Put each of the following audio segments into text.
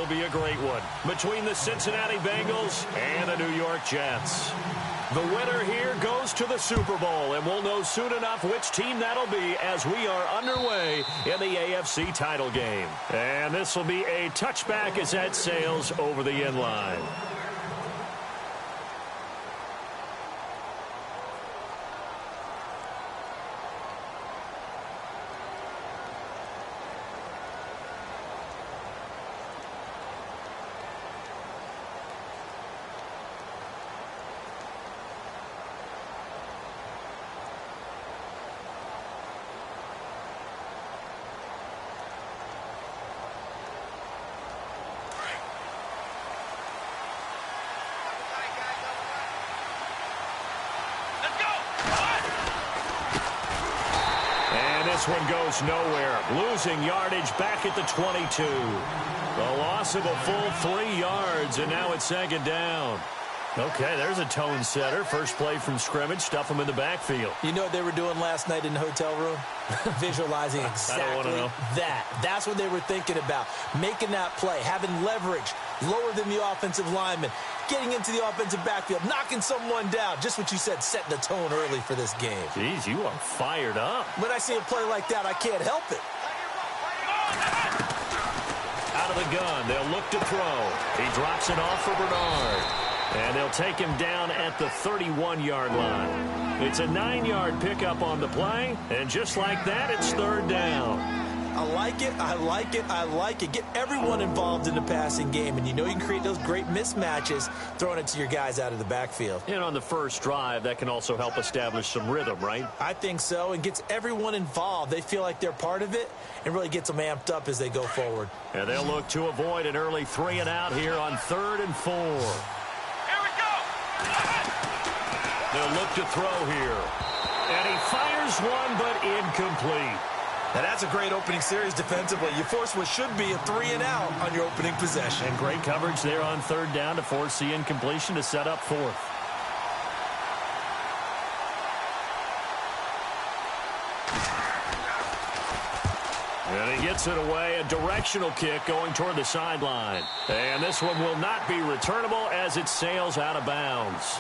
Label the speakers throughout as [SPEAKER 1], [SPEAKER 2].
[SPEAKER 1] will be a great one between the Cincinnati Bengals and the New York Jets. The winner here goes to the Super Bowl, and we'll know soon enough which team that'll be as we are underway in the AFC title game. And this will be a touchback as that sails over the end line. This one goes nowhere, losing yardage back at the 22. The loss of a full 3 yards, and now it's second down. Okay, there's a tone setter. First play from scrimmage, stuff them in the backfield.
[SPEAKER 2] You know what they were doing last night in the hotel room? Visualizing exactly that. That's what they were thinking about. Making that play, having leverage, lower than the offensive lineman, getting into the offensive backfield, knocking someone down. Just what you said, setting the tone early for this game.
[SPEAKER 1] Jeez, you are fired up.
[SPEAKER 2] When I see a play like that, I can't help it.
[SPEAKER 1] Out of the gun, they'll look to throw. He drops it off for Bernard. And they'll take him down at the 31-yard line. It's a 9-yard pickup on the play, and just like that, it's third down.
[SPEAKER 2] I like it, I like it, I like it. Get everyone involved in the passing game, and you know you can create those great mismatches throwing it to your guys out of the backfield.
[SPEAKER 1] And on the first drive, that can also help establish some rhythm, right?
[SPEAKER 2] I think so, and gets everyone involved. They feel like they're part of it, and really gets them amped up as they go forward.
[SPEAKER 1] And they'll look to avoid an early 3 and out here on 3rd and 4. They'll look to throw here. And he fires one, but incomplete.
[SPEAKER 2] Now that's a great opening series defensively. You force what should be a 3 and out on your opening possession.
[SPEAKER 1] And great coverage there on 3rd down to force the incompletion to set up 4th. And he gets it away, a directional kick going toward the sideline. And this one will not be returnable as it sails out of bounds.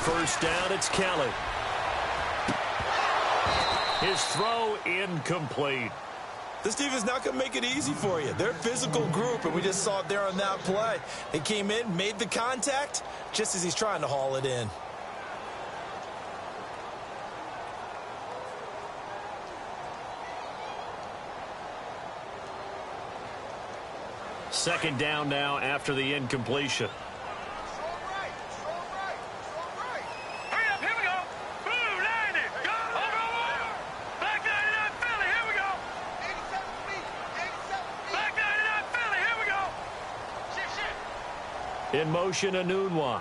[SPEAKER 1] First down, it's Kelly. His throw incomplete.
[SPEAKER 2] This defense not going to make it easy for you. They're a physical group, and we just saw it there on that play. They came in, made the contact, just as he's trying to haul it in.
[SPEAKER 1] Second down now after the incompletion. In motion, Anunwa.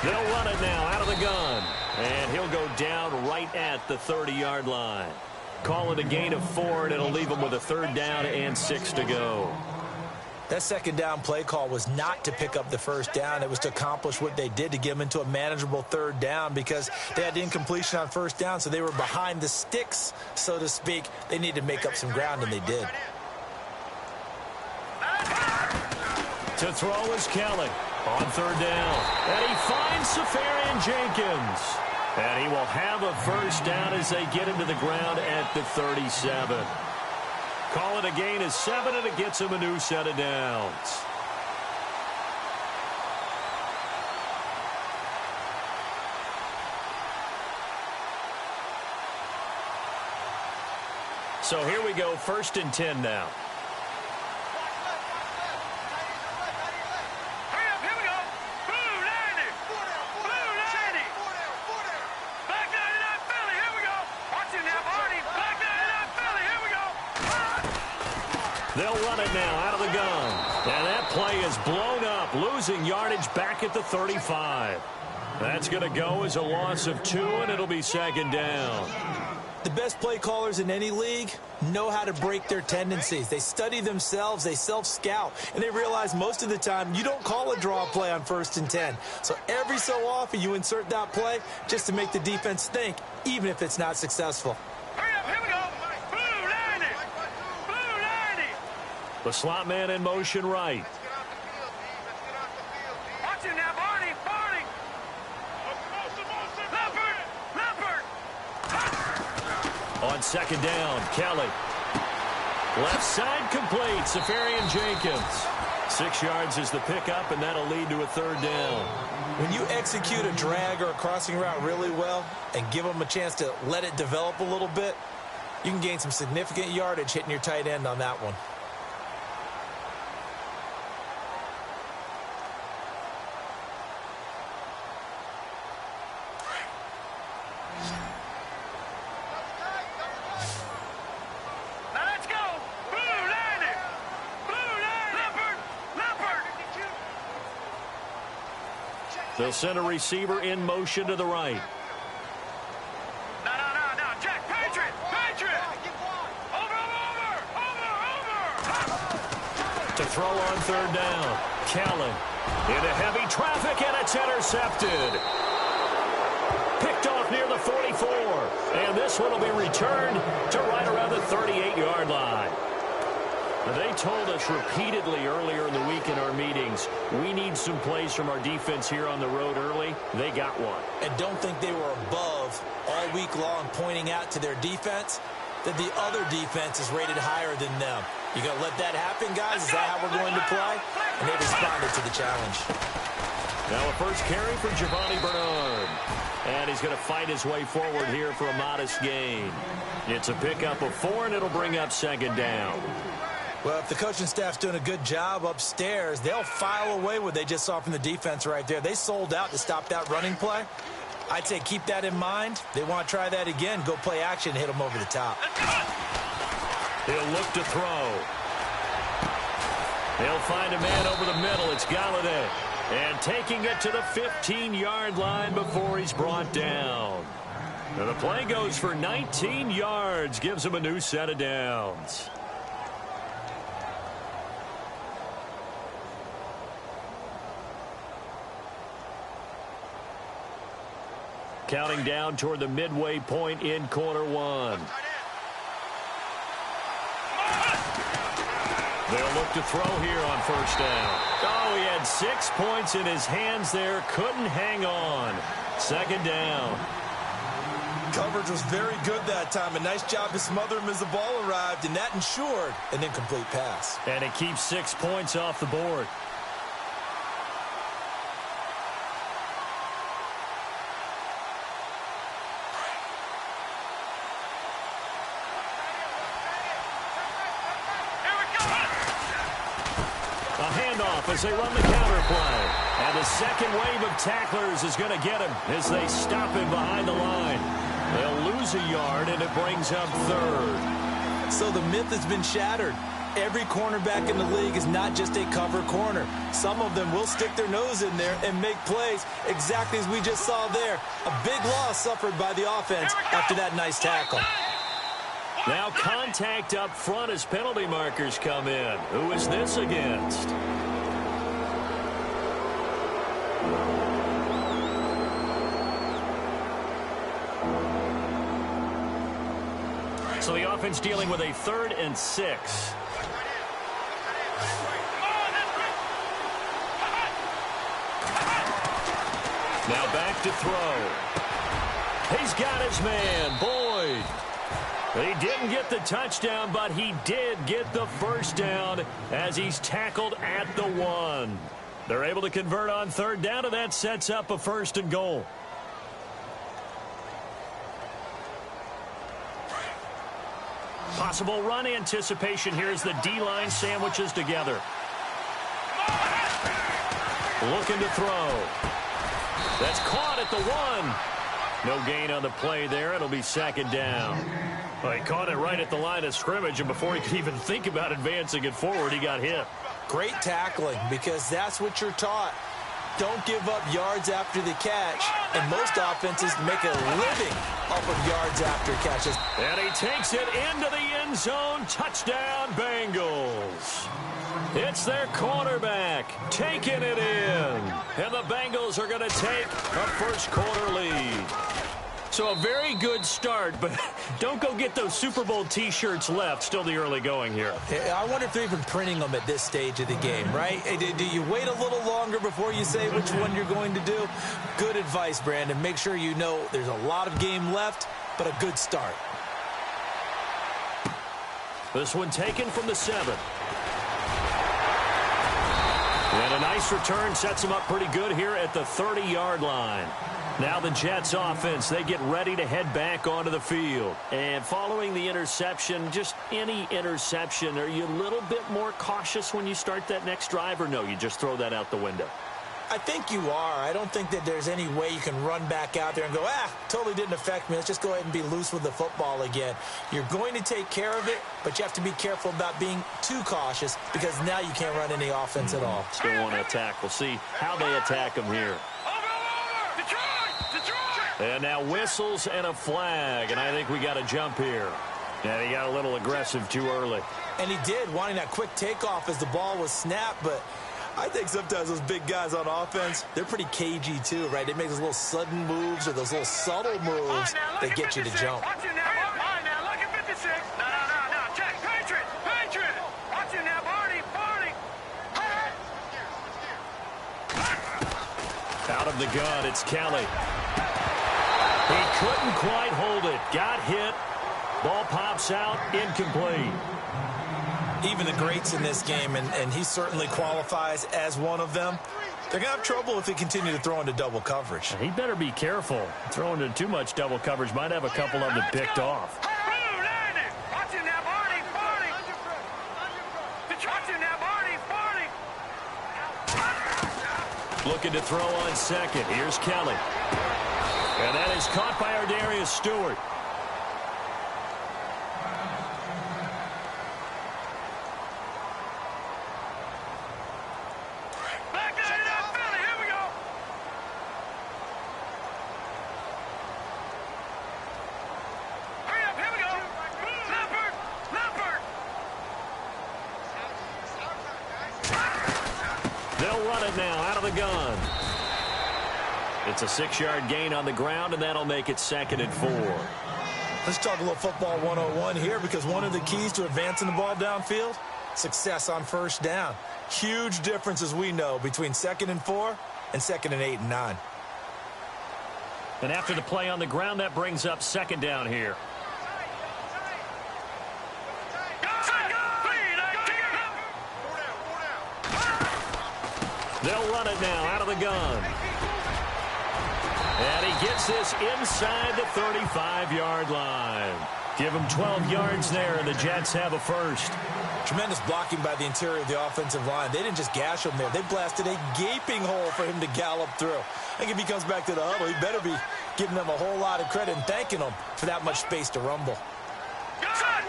[SPEAKER 1] They'll run it now out of the gun. And he'll go down right at the 30-yard line. Call it a gain of 4, and it'll leave him with a 3rd down and 6 to go.
[SPEAKER 2] That second down play call was not to pick up the first down. It was to accomplish what they did, to get them into a manageable 3rd down, because they had incompletion on first down, so they were behind the sticks, so to speak. They needed to make up some ground, and they did.
[SPEAKER 1] To throw is Kelly on 3rd down. And he finds Safarian Jenkins. And he will have a first down as they get into the ground at the 37. Call it a gain of 7, and it gets him a new set of downs. So here we go, 1st and 10 now. They'll run it now out of the gun. And that play is blown up, losing yardage back at the 35. That's going to go as a loss of 2, and it'll be second down.
[SPEAKER 2] The best play callers in any league know how to break their tendencies. They study themselves, they self-scout, and they realize most of the time you don't call a draw play on 1st and 10. So every so often you insert that play just to make the defense think, even if it's not successful.
[SPEAKER 3] Hurry up, here we go. Blue 90. Blue 90.
[SPEAKER 1] The slot man in motion right.
[SPEAKER 3] Watch him now, Barney. Barney. Leopard.
[SPEAKER 1] On second down, Kelly. Left side complete, Safarian Jenkins. 6 yards is the pickup, and that'll lead to a 3rd down.
[SPEAKER 2] When you execute a drag or a crossing route really well and give them a chance to let it develop a little bit, you can gain some significant yardage hitting your tight end on that one.
[SPEAKER 1] They'll send a receiver in motion to the right.
[SPEAKER 3] No. Check. Patriot. Over.
[SPEAKER 1] To throw on 3rd down. Kelly into heavy traffic, and it's intercepted. Picked off near the 44. And this one will be returned to right around the 38-yard line. They told us repeatedly earlier in the week in our meetings, we need some plays from our defense here on the road early. They got one.
[SPEAKER 2] And don't think they were above all week long pointing out to their defense that the other defense is rated higher than them. You going to let that happen, guys? Is that how we're going to play? And they responded to the challenge.
[SPEAKER 1] Now a first carry for Giovanni Bernard. And he's going to fight his way forward here for a modest gain. It's a pickup of 4, and it'll bring up 2nd down.
[SPEAKER 2] Well, if the coaching staff's doing a good job upstairs, they'll file away what they just saw from the defense right there. They sold out to stop that running play. I'd say keep that in mind. They want to try that again. Go play action, hit them over the top.
[SPEAKER 1] He'll look to throw. He'll find a man over the middle. It's Galladay. And taking it to the 15-yard line before he's brought down. Now the play goes for 19 yards. Gives him a new set of downs. Counting down toward the midway point in quarter 1. They'll look to throw here on 1st down. Oh, he had 6 points in his hands there. Couldn't hang on. 2nd down.
[SPEAKER 2] Coverage was very good that time. A nice job to smother him as the ball arrived, and that ensured an incomplete pass.
[SPEAKER 1] And it keeps 6 points off the board. As they run the counter play. And the second wave of tacklers is going to get him as they stop him behind the line. They'll lose a yard, and it brings up 3rd.
[SPEAKER 2] So the myth has been shattered. Every cornerback in the league is not just a cover corner. Some of them will stick their nose in there and make plays exactly as we just saw there. A big loss suffered by the offense after that nice tackle.
[SPEAKER 1] Now contact up front as penalty markers come in. Who is this against? So the offense dealing with a 3rd and 6. Now back to throw. He's got his man, Boyd. He didn't get the touchdown, but he did get the 1st down as he's tackled at the 1. They're able to convert on 3rd down, and that sets up a 1st and goal. Possible run anticipation here as the D-line sandwiches together. Looking to throw. That's caught at the 1. No gain on the play there. It'll be second down. Well, he caught it right at the line of scrimmage, and before he could even think about advancing it forward, he got hit.
[SPEAKER 2] Great tackling, because that's what you're taught. Don't give up yards after the catch, and most offenses make a living off of yards after catches.
[SPEAKER 1] And he takes it into the end zone. Touchdown, Bengals. It's their quarterback taking it in. And the Bengals are going to take a first-quarter lead. So a very good start, but don't go get those Super Bowl T-shirts left. Still the early going here.
[SPEAKER 2] I wonder if they're even printing them at this stage of the game, right? Do you wait a little longer before you say which one you're going to do? Good advice, Brandon. Make sure you know there's a lot of game left, but a good start.
[SPEAKER 1] This one taken from the 7. And a nice return sets them up pretty good here at the 30-yard line. Now the Jets offense, they get ready to head back onto the field. And following the interception, just any interception, are you a little bit more cautious when you start that next drive, or no, you just throw that out the window?
[SPEAKER 2] I think you are. I don't think that there's any way you can run back out there and go, totally didn't affect me. Let's just go ahead and be loose with the football again. You're going to take care of it, but you have to be careful about being too cautious, because now you can't run any offense at all.
[SPEAKER 1] Still want to attack. We'll see how they attack them here. And now whistles and a flag, and I think we got a jump here. And he got a little aggressive too early.
[SPEAKER 2] And he did, wanting that quick takeoff as the ball was snapped, but I think sometimes those big guys on offense, they're pretty cagey too, right? They make those little sudden moves or those little subtle moves that get you to jump.
[SPEAKER 3] Watch it now. All right, now, look at 56. No. Check. Patriot. Watch it now, Barney.
[SPEAKER 1] Out of the gun, it's Kelly. He couldn't quite hold it. Got hit. Ball pops out. Incomplete.
[SPEAKER 2] Even the greats in this game, and he certainly qualifies as one of them, they're going to have trouble if they continue to throw into double coverage.
[SPEAKER 1] He better be careful. Throwing into too much double coverage might have a couple of them picked off.
[SPEAKER 3] Watch it now, Barney.
[SPEAKER 1] Looking to throw on second. Here's Kelly. And that is caught by Ardarius Stewart.
[SPEAKER 3] Back to that Philly. Here we go. Hurry up. Here we go. Lampert.
[SPEAKER 1] They'll run it now out of the gun. It's a 6-yard gain on the ground, and that'll make it 2nd and 4.
[SPEAKER 2] Let's talk a little football 101 here, because one of the keys to advancing the ball downfield, success on first down. Huge difference, as we know, between 2nd and 4 and 2nd and 8 and 9.
[SPEAKER 1] And after the play on the ground, that brings up 2nd down here. They'll run it now out of the gun. And he gets this inside the 35-yard line. Give him 12 yards there, and the Jets have a first.
[SPEAKER 2] Tremendous blocking by the interior of the offensive line. They didn't just gash him there. They blasted a gaping hole for him to gallop through. I think if he comes back to the huddle, he better be giving them a whole lot of credit and thanking them for that much space to rumble.
[SPEAKER 3] Detroit!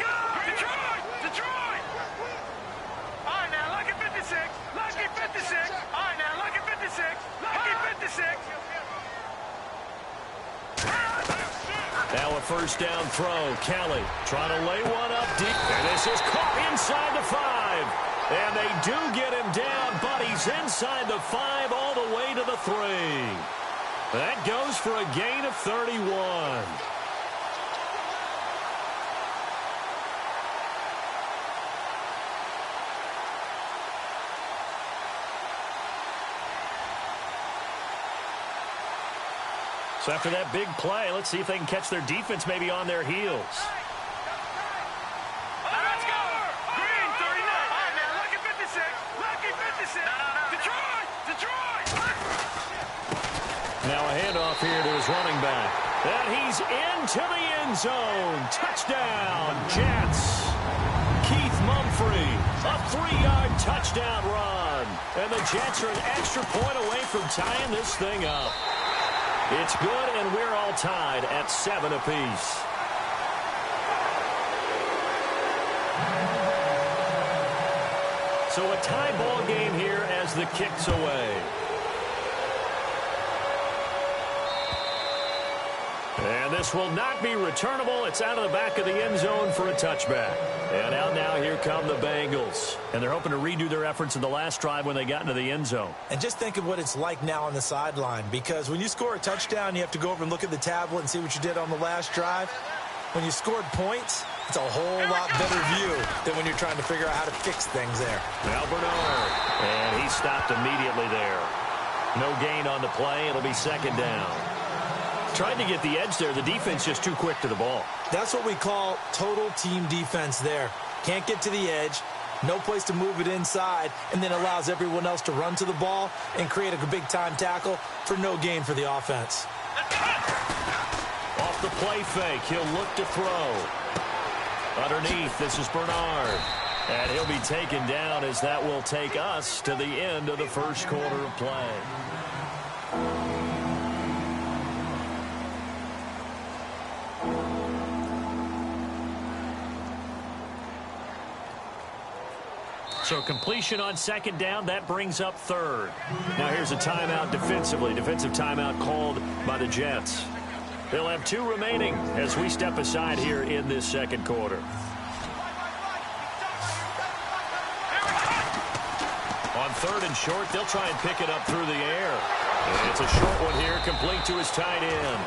[SPEAKER 3] All right, now, look at 56. Lucky 56. All right, now, look at 56. Lucky 56.
[SPEAKER 1] Now a first down throw. Kelly trying to lay one up deep. And this is caught inside the 5. And they do get him down, but he's inside the 5 all the way to the 3. That goes for a gain of 31. So after that big play, let's see if they can catch their defense maybe on their heels.
[SPEAKER 3] Let's go! Green, 39. All right, now, look at 56. Lucky 56. Detroit!
[SPEAKER 1] Now a handoff here to his running back. And he's into the end zone. Touchdown, Jets. Keith Mumphrey, a 3-yard touchdown run. And the Jets are an extra point away from tying this thing up. It's good, and we're all tied at 7 apiece. So a tie ball game here as the kick's away. And this will not be returnable. It's out of the back of the end zone for a touchback. And out now, here come the Bengals. And they're hoping to redo their efforts in the last drive when they got into the end zone.
[SPEAKER 2] And just think of what it's like now on the sideline, because when you score a touchdown, you have to go over and look at the tablet and see what you did on the last drive. When you scored points, it's a whole lot better view than when you're trying to figure out how to fix things there.
[SPEAKER 1] Now Bernard. And he stopped immediately there. No gain on the play. It'll be second down. Tried to get the edge there. The defense just too quick to the ball.
[SPEAKER 2] That's what we call total team defense there. Can't get to the edge, no place to move it inside, and then allows everyone else to run to the ball and create a big-time tackle for no gain for the offense.
[SPEAKER 1] Off the play fake, he'll look to throw. Underneath, this is Bernard. And he'll be taken down as that will take us to the end of the first quarter of play. So completion on second down, that brings up third. Now here's a timeout defensively. Defensive timeout called by the Jets. They'll have 2 remaining as we step aside here in this second quarter. On third and short, they'll try and pick it up through the air. And it's a short one here, complete to his tight end.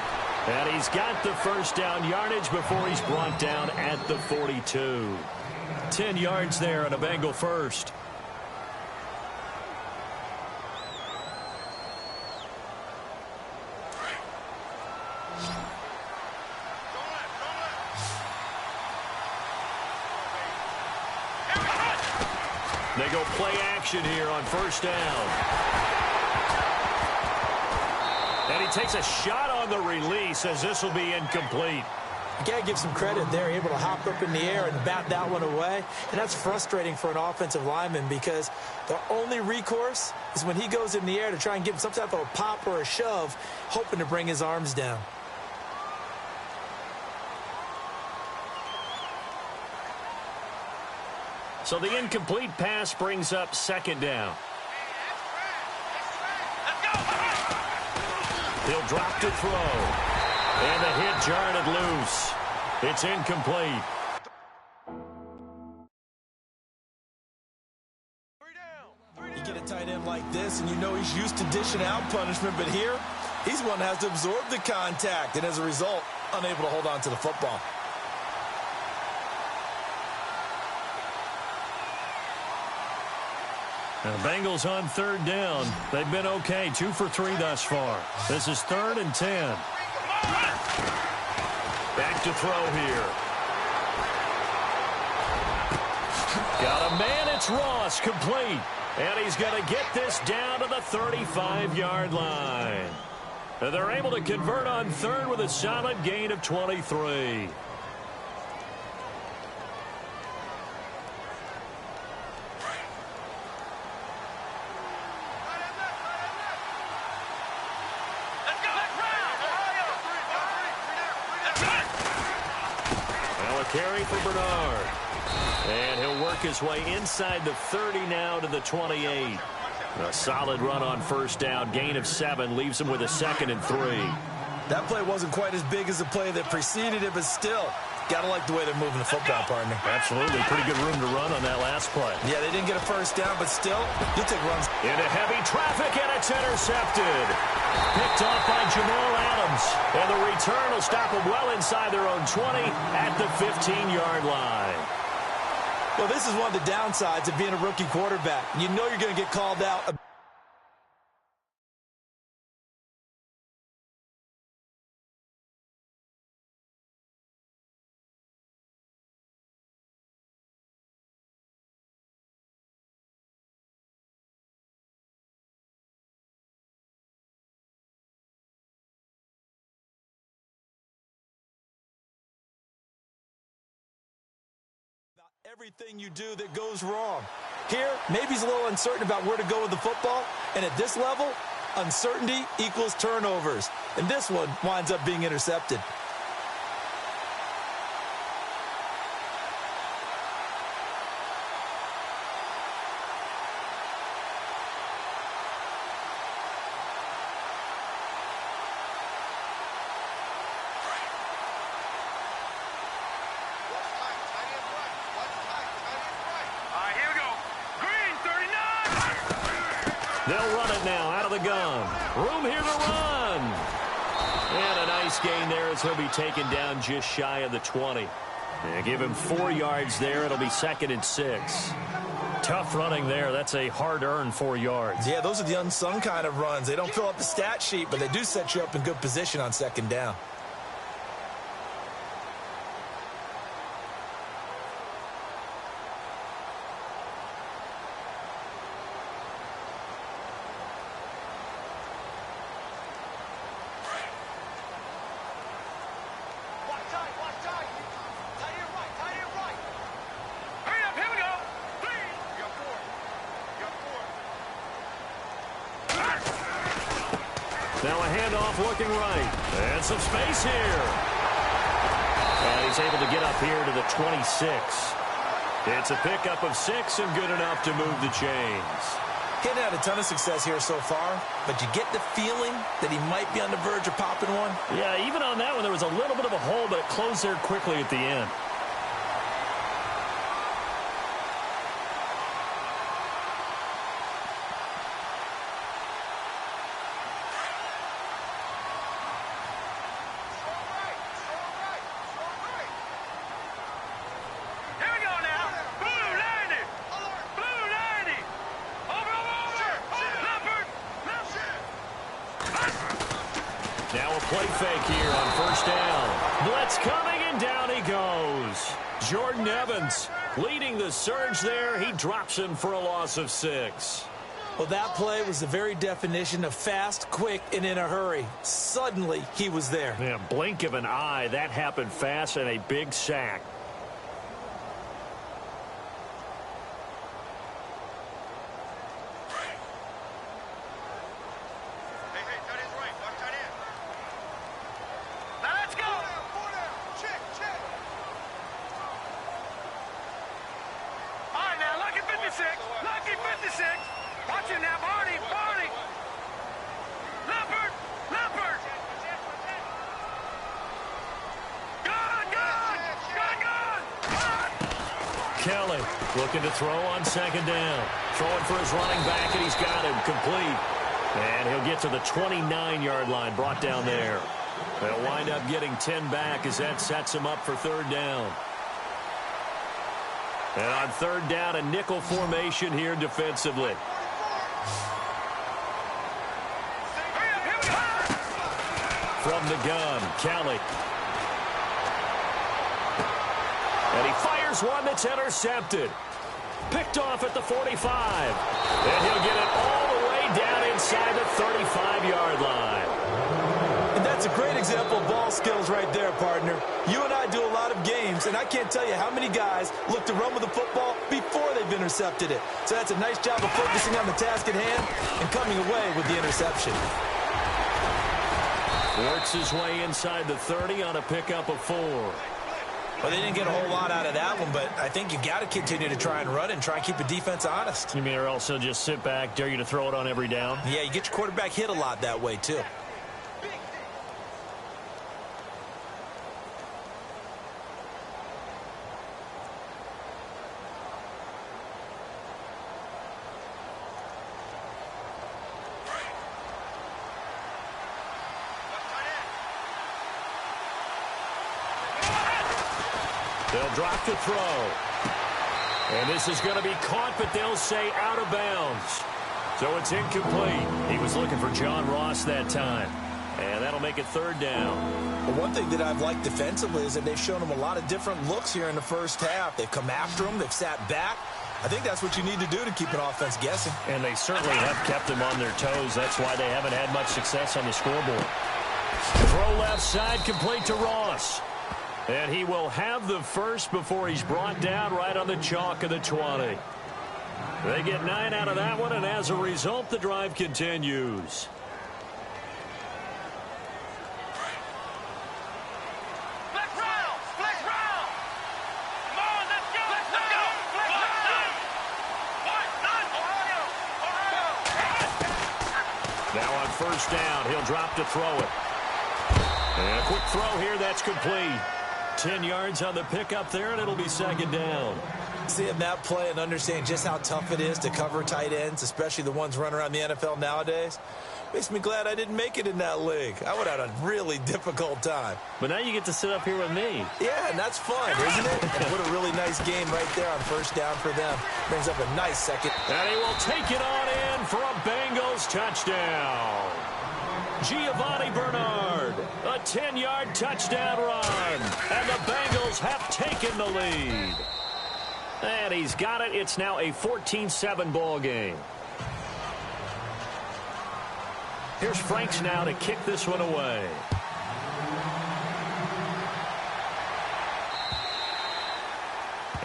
[SPEAKER 1] And he's got the first down yardage before he's brought down at the 42. 10 yards there on a Bengal first. They go play action here on first down. And he takes a shot on the release as this will be incomplete.
[SPEAKER 2] You got to give some credit there, able to hop up in the air and bat that one away. And that's frustrating for an offensive lineman because the only recourse is when he goes in the air to try and give some type of a pop or a shove, hoping to bring his arms down.
[SPEAKER 1] So the incomplete pass brings up second down. He'll drop to throw. And the hit jarred it loose. It's incomplete.
[SPEAKER 2] You get a tight end like this, and you know he's used to dishing out punishment, but here, he's one that has to absorb the contact, and as a result, unable to hold on to the football.
[SPEAKER 1] The Bengals on third down. They've been okay, 2 for 3 thus far. This is 3rd and 10. Back to throw here. Got a man, it's Ross, complete. And he's going to get this down to the 35-yard line. And they're able to convert on third with a solid gain of 23. Carry for Bernard. And he'll work his way inside the 30 now to the 28. A solid run on first down. Gain of 7 leaves him with a 2nd and 3.
[SPEAKER 2] That play wasn't quite as big as the play that preceded it, but still, got to like the way they're moving the football, partner.
[SPEAKER 1] Absolutely. Pretty good room to run on that last play.
[SPEAKER 2] Yeah, they didn't get a first down, but still, you'll take runs.
[SPEAKER 1] Into heavy traffic, and it's intercepted. Picked off by Jamal Adams. And the return will stop them well inside their own 20 at the 15-yard line.
[SPEAKER 2] Well, this is one of the downsides of being a rookie quarterback. You know you're going to get called out. Everything you do that goes wrong. Here, maybe he's a little uncertain about where to go with the football, and at this level, Uncertainty equals turnovers. And this one winds up being intercepted.
[SPEAKER 1] They'll run it now out of the gun. Room here to run. And a nice gain there as he'll be taken down just shy of the 20. Yeah, give him 4 yards there. It'll be 2nd and 6. Tough running there. That's a hard-earned 4 yards.
[SPEAKER 2] Yeah, those are the unsung kind of runs. They don't fill up the stat sheet, but they do set you up in good position on 2nd down.
[SPEAKER 1] Now a handoff looking right. And some space here. And he's able to get up here to the 26. It's a pickup of 6 and good enough to move the chains.
[SPEAKER 2] He hadn't had a ton of success here so far, but you get the feeling that he might be on the verge of popping one.
[SPEAKER 1] Yeah, even on that one, there was a little bit of a hole, but it closed there quickly at the end. Now a play fake here on 1st down. Blitz coming, and down he goes. Jordan Evans leading the surge there. He drops him for a loss of 6.
[SPEAKER 2] Well, that play was the very definition of fast, quick, and in a hurry. Suddenly, he was there.
[SPEAKER 1] Yeah, blink of an eye. That happened fast, and a big sack.
[SPEAKER 3] Lucky 56. Watch him now, Barney. Leopard. Good.
[SPEAKER 1] Kelly looking to throw on 2nd down. Throwing for his running back, and he's got him complete. And he'll get to the 29-yard line, brought down there. They'll wind up getting 10 back as that sets him up for 3rd down. And on 3rd down, a nickel formation here defensively. From the gun, Kelly. And he fires one that's intercepted. Picked off at the 45. And he'll get it all the way down inside the 35-yard line.
[SPEAKER 2] And that's a great example of ball skills right there, partner. You and I do a lot of games, and I can't tell you how many guys look to run with the football before they've intercepted it. So that's a nice job of focusing on the task at hand and coming away with the interception.
[SPEAKER 1] Works his way inside the 30 on a pickup of 4.
[SPEAKER 2] Well, they didn't get a whole lot out of that one, but I think you got to continue to try and run and try and keep the defense honest.
[SPEAKER 1] You mean or else he'll just sit back, dare you to throw it on every down?
[SPEAKER 2] Yeah, you get your quarterback hit a lot that way, too.
[SPEAKER 1] They'll drop the throw. And this is going to be caught, but they'll say out of bounds. So it's incomplete. He was looking for John Ross that time. And that'll make it 3rd down.
[SPEAKER 2] Well, one thing that I've liked defensively is that they've shown him a lot of different looks here in the first half. They've come after him. They've sat back. I think that's what you need to do to keep an offense guessing.
[SPEAKER 1] And they certainly have kept them on their toes. That's why they haven't had much success on the scoreboard. Throw left side, complete to Ross. And he will have the first before he's brought down right on the chalk of the 20. They get 9 out of that one, and as a result, the drive continues. first down. He'll drop to throw it. And a quick throw here. That's complete. 10 yards on the pickup there, and it'll be second down.
[SPEAKER 2] Seeing that play and understanding just how tough it is to cover tight ends, especially the ones running around the NFL nowadays, makes me glad I didn't make it in that league. I would have had a really difficult time.
[SPEAKER 1] But now you get to sit up here with me.
[SPEAKER 2] Yeah, and that's fun, isn't it? And what a really nice game right there on first down for them. Brings up a nice second.
[SPEAKER 1] And he will take it on in for a Bengals touchdown. Giovanni Bernard, a 10-yard touchdown run. And the Bengals have taken the lead. And he's got it. It's now a 14-7 ball game. Here's Franks now to kick this one away.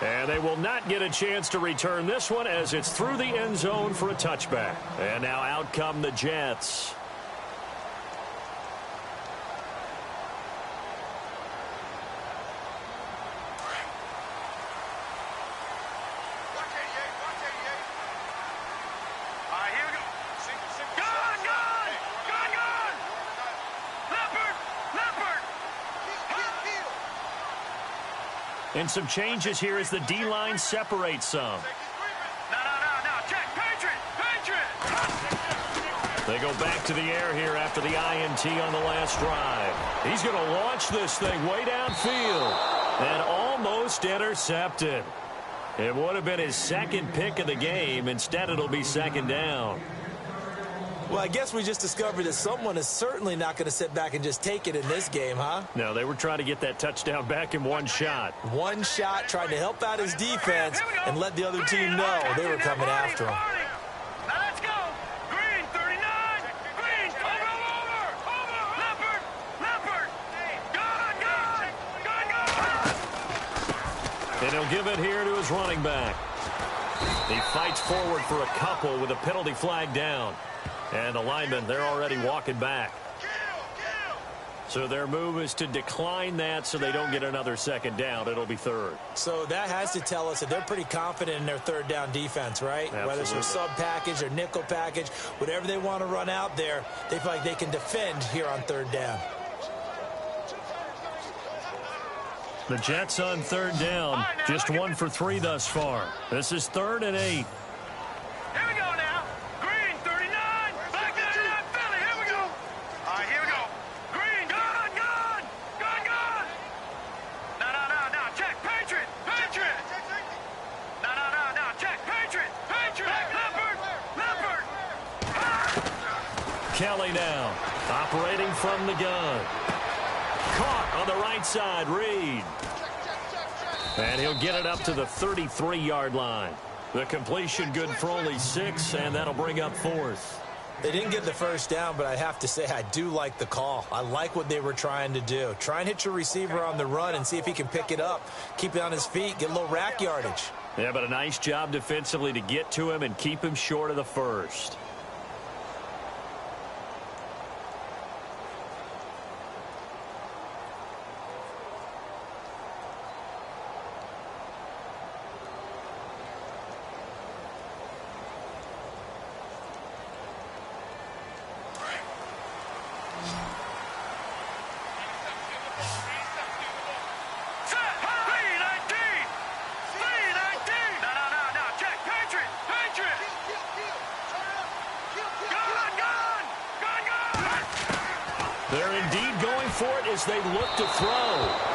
[SPEAKER 1] And they will not get a chance to return this one as it's through the end zone for a touchback. And now out come the Jets. And some changes here as the D-line separates some.
[SPEAKER 3] No. Check. Patriot.
[SPEAKER 1] They go back to the air here after the INT on the last drive. He's going to launch this thing way downfield. And almost intercepted. It would have been his second pick of the game. Instead, it'll be second down.
[SPEAKER 2] Well, I guess we just discovered that someone is certainly not going to sit back and just take it in this game, huh?
[SPEAKER 1] No, they were trying to get that touchdown back in one shot.
[SPEAKER 2] One shot, trying to help out his defense and let the other team know they were coming after him.
[SPEAKER 3] Now let's go. Green, 39. Green, over. Leopard. Gun.
[SPEAKER 1] And he'll give it here to his running back. He fights forward for a couple with a penalty flag down. And the linemen, they're already walking back. So their move is to decline that so they don't get another second down. It'll be third.
[SPEAKER 2] So that has to tell us that they're pretty confident in their third down defense, right?
[SPEAKER 1] Absolutely.
[SPEAKER 2] Whether it's their sub package or nickel package, whatever they want to run out there, they feel like they can defend here on third down.
[SPEAKER 1] The Jets on third down, just 1 for 3 thus far. This is 3rd and 8.
[SPEAKER 3] Here we go now. Green, 39. Back to 39, Philly. Here we go. All right, here we go. Green, gun. No. Check, Patriot. No. Check, Patriot. Leopard.
[SPEAKER 1] Kelly now, operating from the gun. Caught on the right side, Reed. And he'll get it up to the 33-yard line. The completion good for only 6, and that'll bring up 4th.
[SPEAKER 2] They didn't get the first down, but I have to say I do like the call. I like what they were trying to do. Try and hit your receiver on the run and see if he can pick it up. Keep it on his feet, get a little rack yardage.
[SPEAKER 1] Yeah, but a nice job defensively to get to him and keep him short of the first. They're indeed going for it as they look to throw.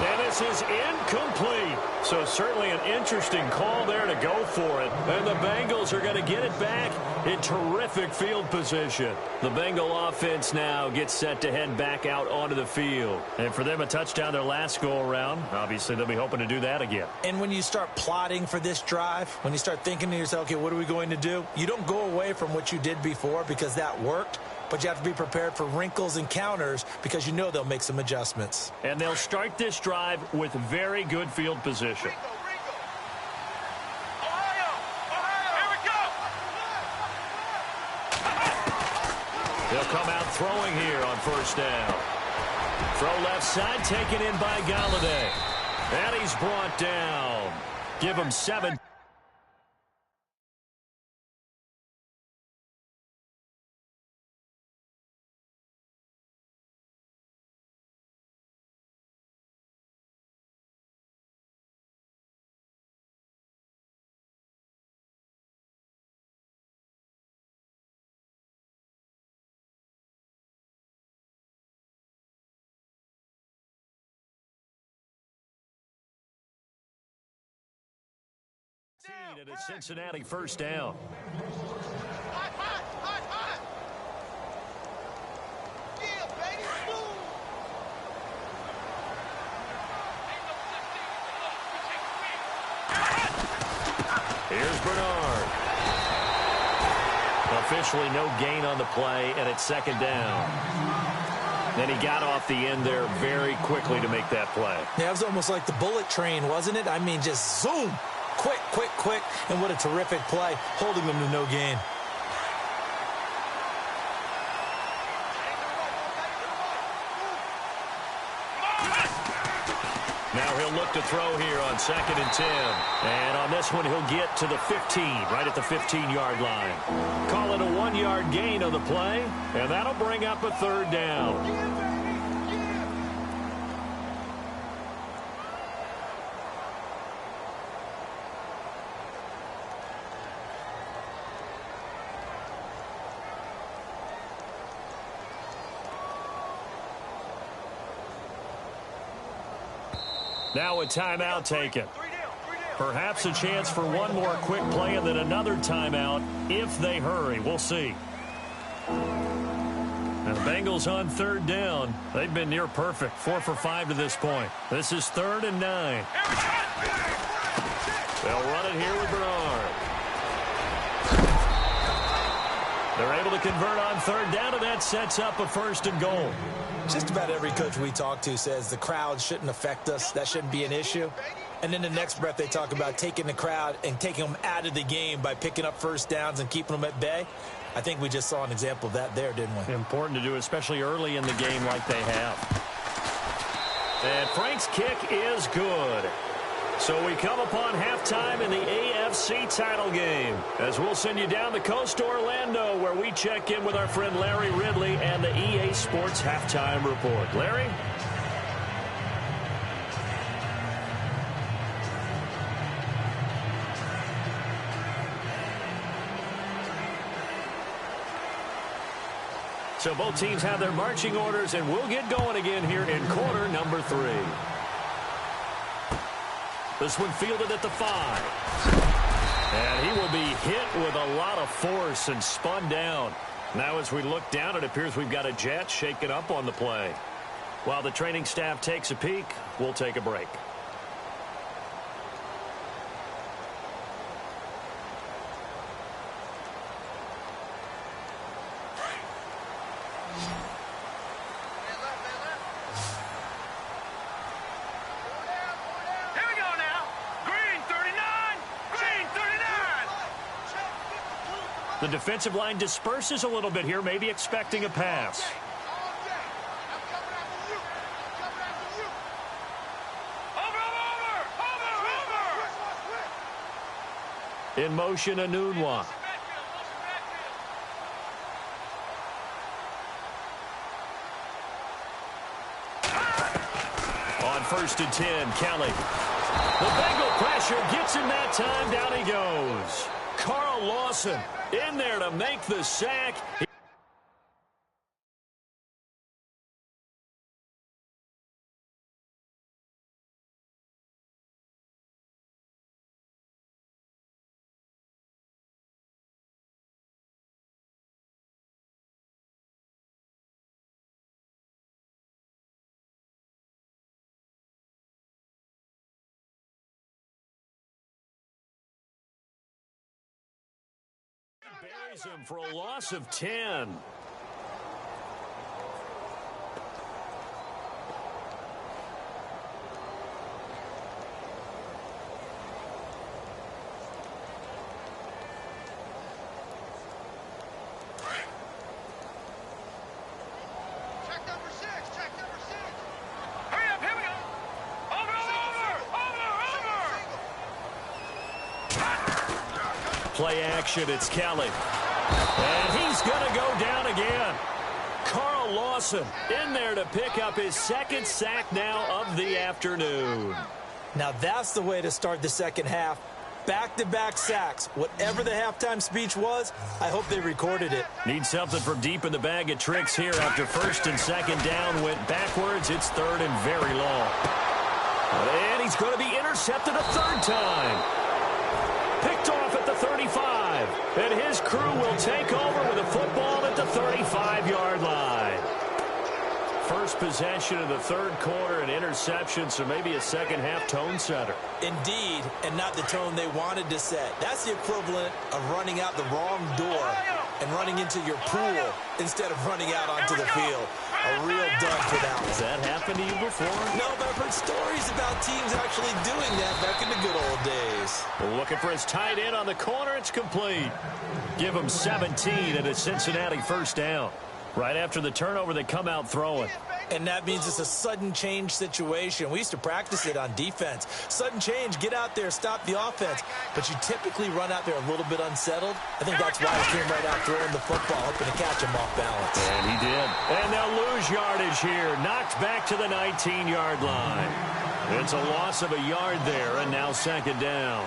[SPEAKER 1] And this is incomplete. So certainly an interesting call there to go for it. And the Bengals are going to get it back in terrific field position. The Bengal offense now gets set to head back out onto the field. And for them, a touchdown their last go-around. Obviously, they'll be hoping to do that again.
[SPEAKER 2] And when you start plotting for this drive, when you start thinking to yourself, okay, what are we going to do? You don't go away from what you did before because that worked. But you have to be prepared for wrinkles and counters because you know they'll make some adjustments.
[SPEAKER 1] And they'll start this drive with very good field position.
[SPEAKER 3] Ohio, here we go.
[SPEAKER 1] They'll come out throwing here on first down. Throw left side, taken in by Galladay. And he's brought down. Give him 7. And a Cincinnati first down.
[SPEAKER 3] Hot, hot, hot, hot. Yeah, baby, move.
[SPEAKER 1] Here's Bernard. Officially no gain on the play, and it's second down. Then he got off the end there very quickly to make that play.
[SPEAKER 2] Yeah, it was almost like the bullet train, wasn't it? I mean, just zoom. Quick, quick, quick. And what a terrific play, holding them to no gain.
[SPEAKER 1] Now he'll look to throw here on 2nd and 10. And on this one, he'll get to the 15, right at the 15-yard line. Call it a 1-yard gain on the play, and that'll bring up a third down. Now a timeout taken. Perhaps a chance for one more quick play and then another timeout if they hurry. We'll see. And the Bengals on third down. They've been near perfect. 4 for 5 to this point. This is 3rd and 9. They'll run it here with Bernard. They're able to convert on third down, and that sets up a 1st and goal.
[SPEAKER 2] Just about every coach we talk to says the crowd shouldn't affect us. That shouldn't be an issue. And in the next breath, they talk about taking the crowd and taking them out of the game by picking up first downs and keeping them at bay. I think we just saw an example of that there, didn't we?
[SPEAKER 1] Important to do, especially early in the game like they have. And Frank's kick is good. So we come upon halftime in the AFC title game, as we'll send you down the coast to Orlando, where we check in with our friend Larry Ridley and the EA Sports Halftime Report. Larry? So both teams have their marching orders, and we'll get going again here in quarter number 3. This one fielded at the 5. And he will be hit with a lot of force and spun down. Now as we look down, it appears we've got a jet shaken up on the play. While the training staff takes a peek, we'll take a break. The defensive line disperses a little bit here, maybe expecting a pass. In motion, Anunwa. On 1st and 10, Kelly. The Bengal pressure gets him that time. Down he goes. Carl Lawson in there to make the sack. Buries him for a loss of 10.
[SPEAKER 3] Check number 6. Check number 6. Hurry up, here we go. Over.
[SPEAKER 1] Play action, it's Kelly. And he's going to go down again. Carl Lawson in there to pick up his 2nd sack now of the afternoon.
[SPEAKER 2] Now that's the way to start the second half. Back-to-back sacks. Whatever the halftime speech was, I hope they recorded it.
[SPEAKER 1] Need something from deep in the bag of tricks here after 1st and 2nd down went backwards. It's 3rd and very long. And he's going to be intercepted a 3rd time. Picked And his crew will take over with a football at the 35-yard line. First possession of the third quarter, an interception, so maybe a second-half tone setter.
[SPEAKER 2] Indeed, and not the tone they wanted to set. That's the equivalent of running out the wrong door and running into your pool instead of running out onto the field. A real dud for that one.
[SPEAKER 1] Has that happened to you before?
[SPEAKER 2] No, but I've heard stories about teams actually doing that back in the good old days.
[SPEAKER 1] Looking for his tight end on the corner. It's complete. Give him 17 at a Cincinnati first down. Right after the turnover, they come out throwing.
[SPEAKER 2] And that means it's a sudden change situation. We used to practice it on defense. Sudden change, get out there, stop the offense. But you typically run out there a little bit unsettled. I think that's why he came right out throwing the football, hoping to catch him off balance.
[SPEAKER 1] And he did. And they'll lose yardage here. Knocked back to the 19-yard line. It's a loss of a yard there, and now second down.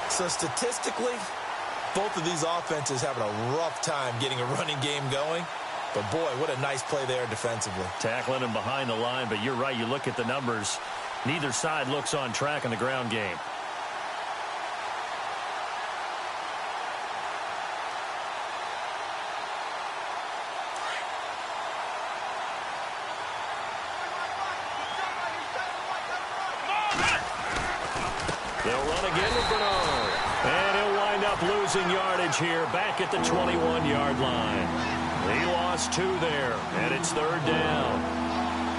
[SPEAKER 2] So statistically, both of these offenses having a rough time getting a running game going. But, boy, what a nice play there defensively.
[SPEAKER 1] Tackling him behind the line, but you're right. You look at the numbers. Neither side looks on track in the ground game. They'll run again with Bernard. And he'll wind up losing yardage here back at the 21-yard line. He lost 2 there, and it's third down.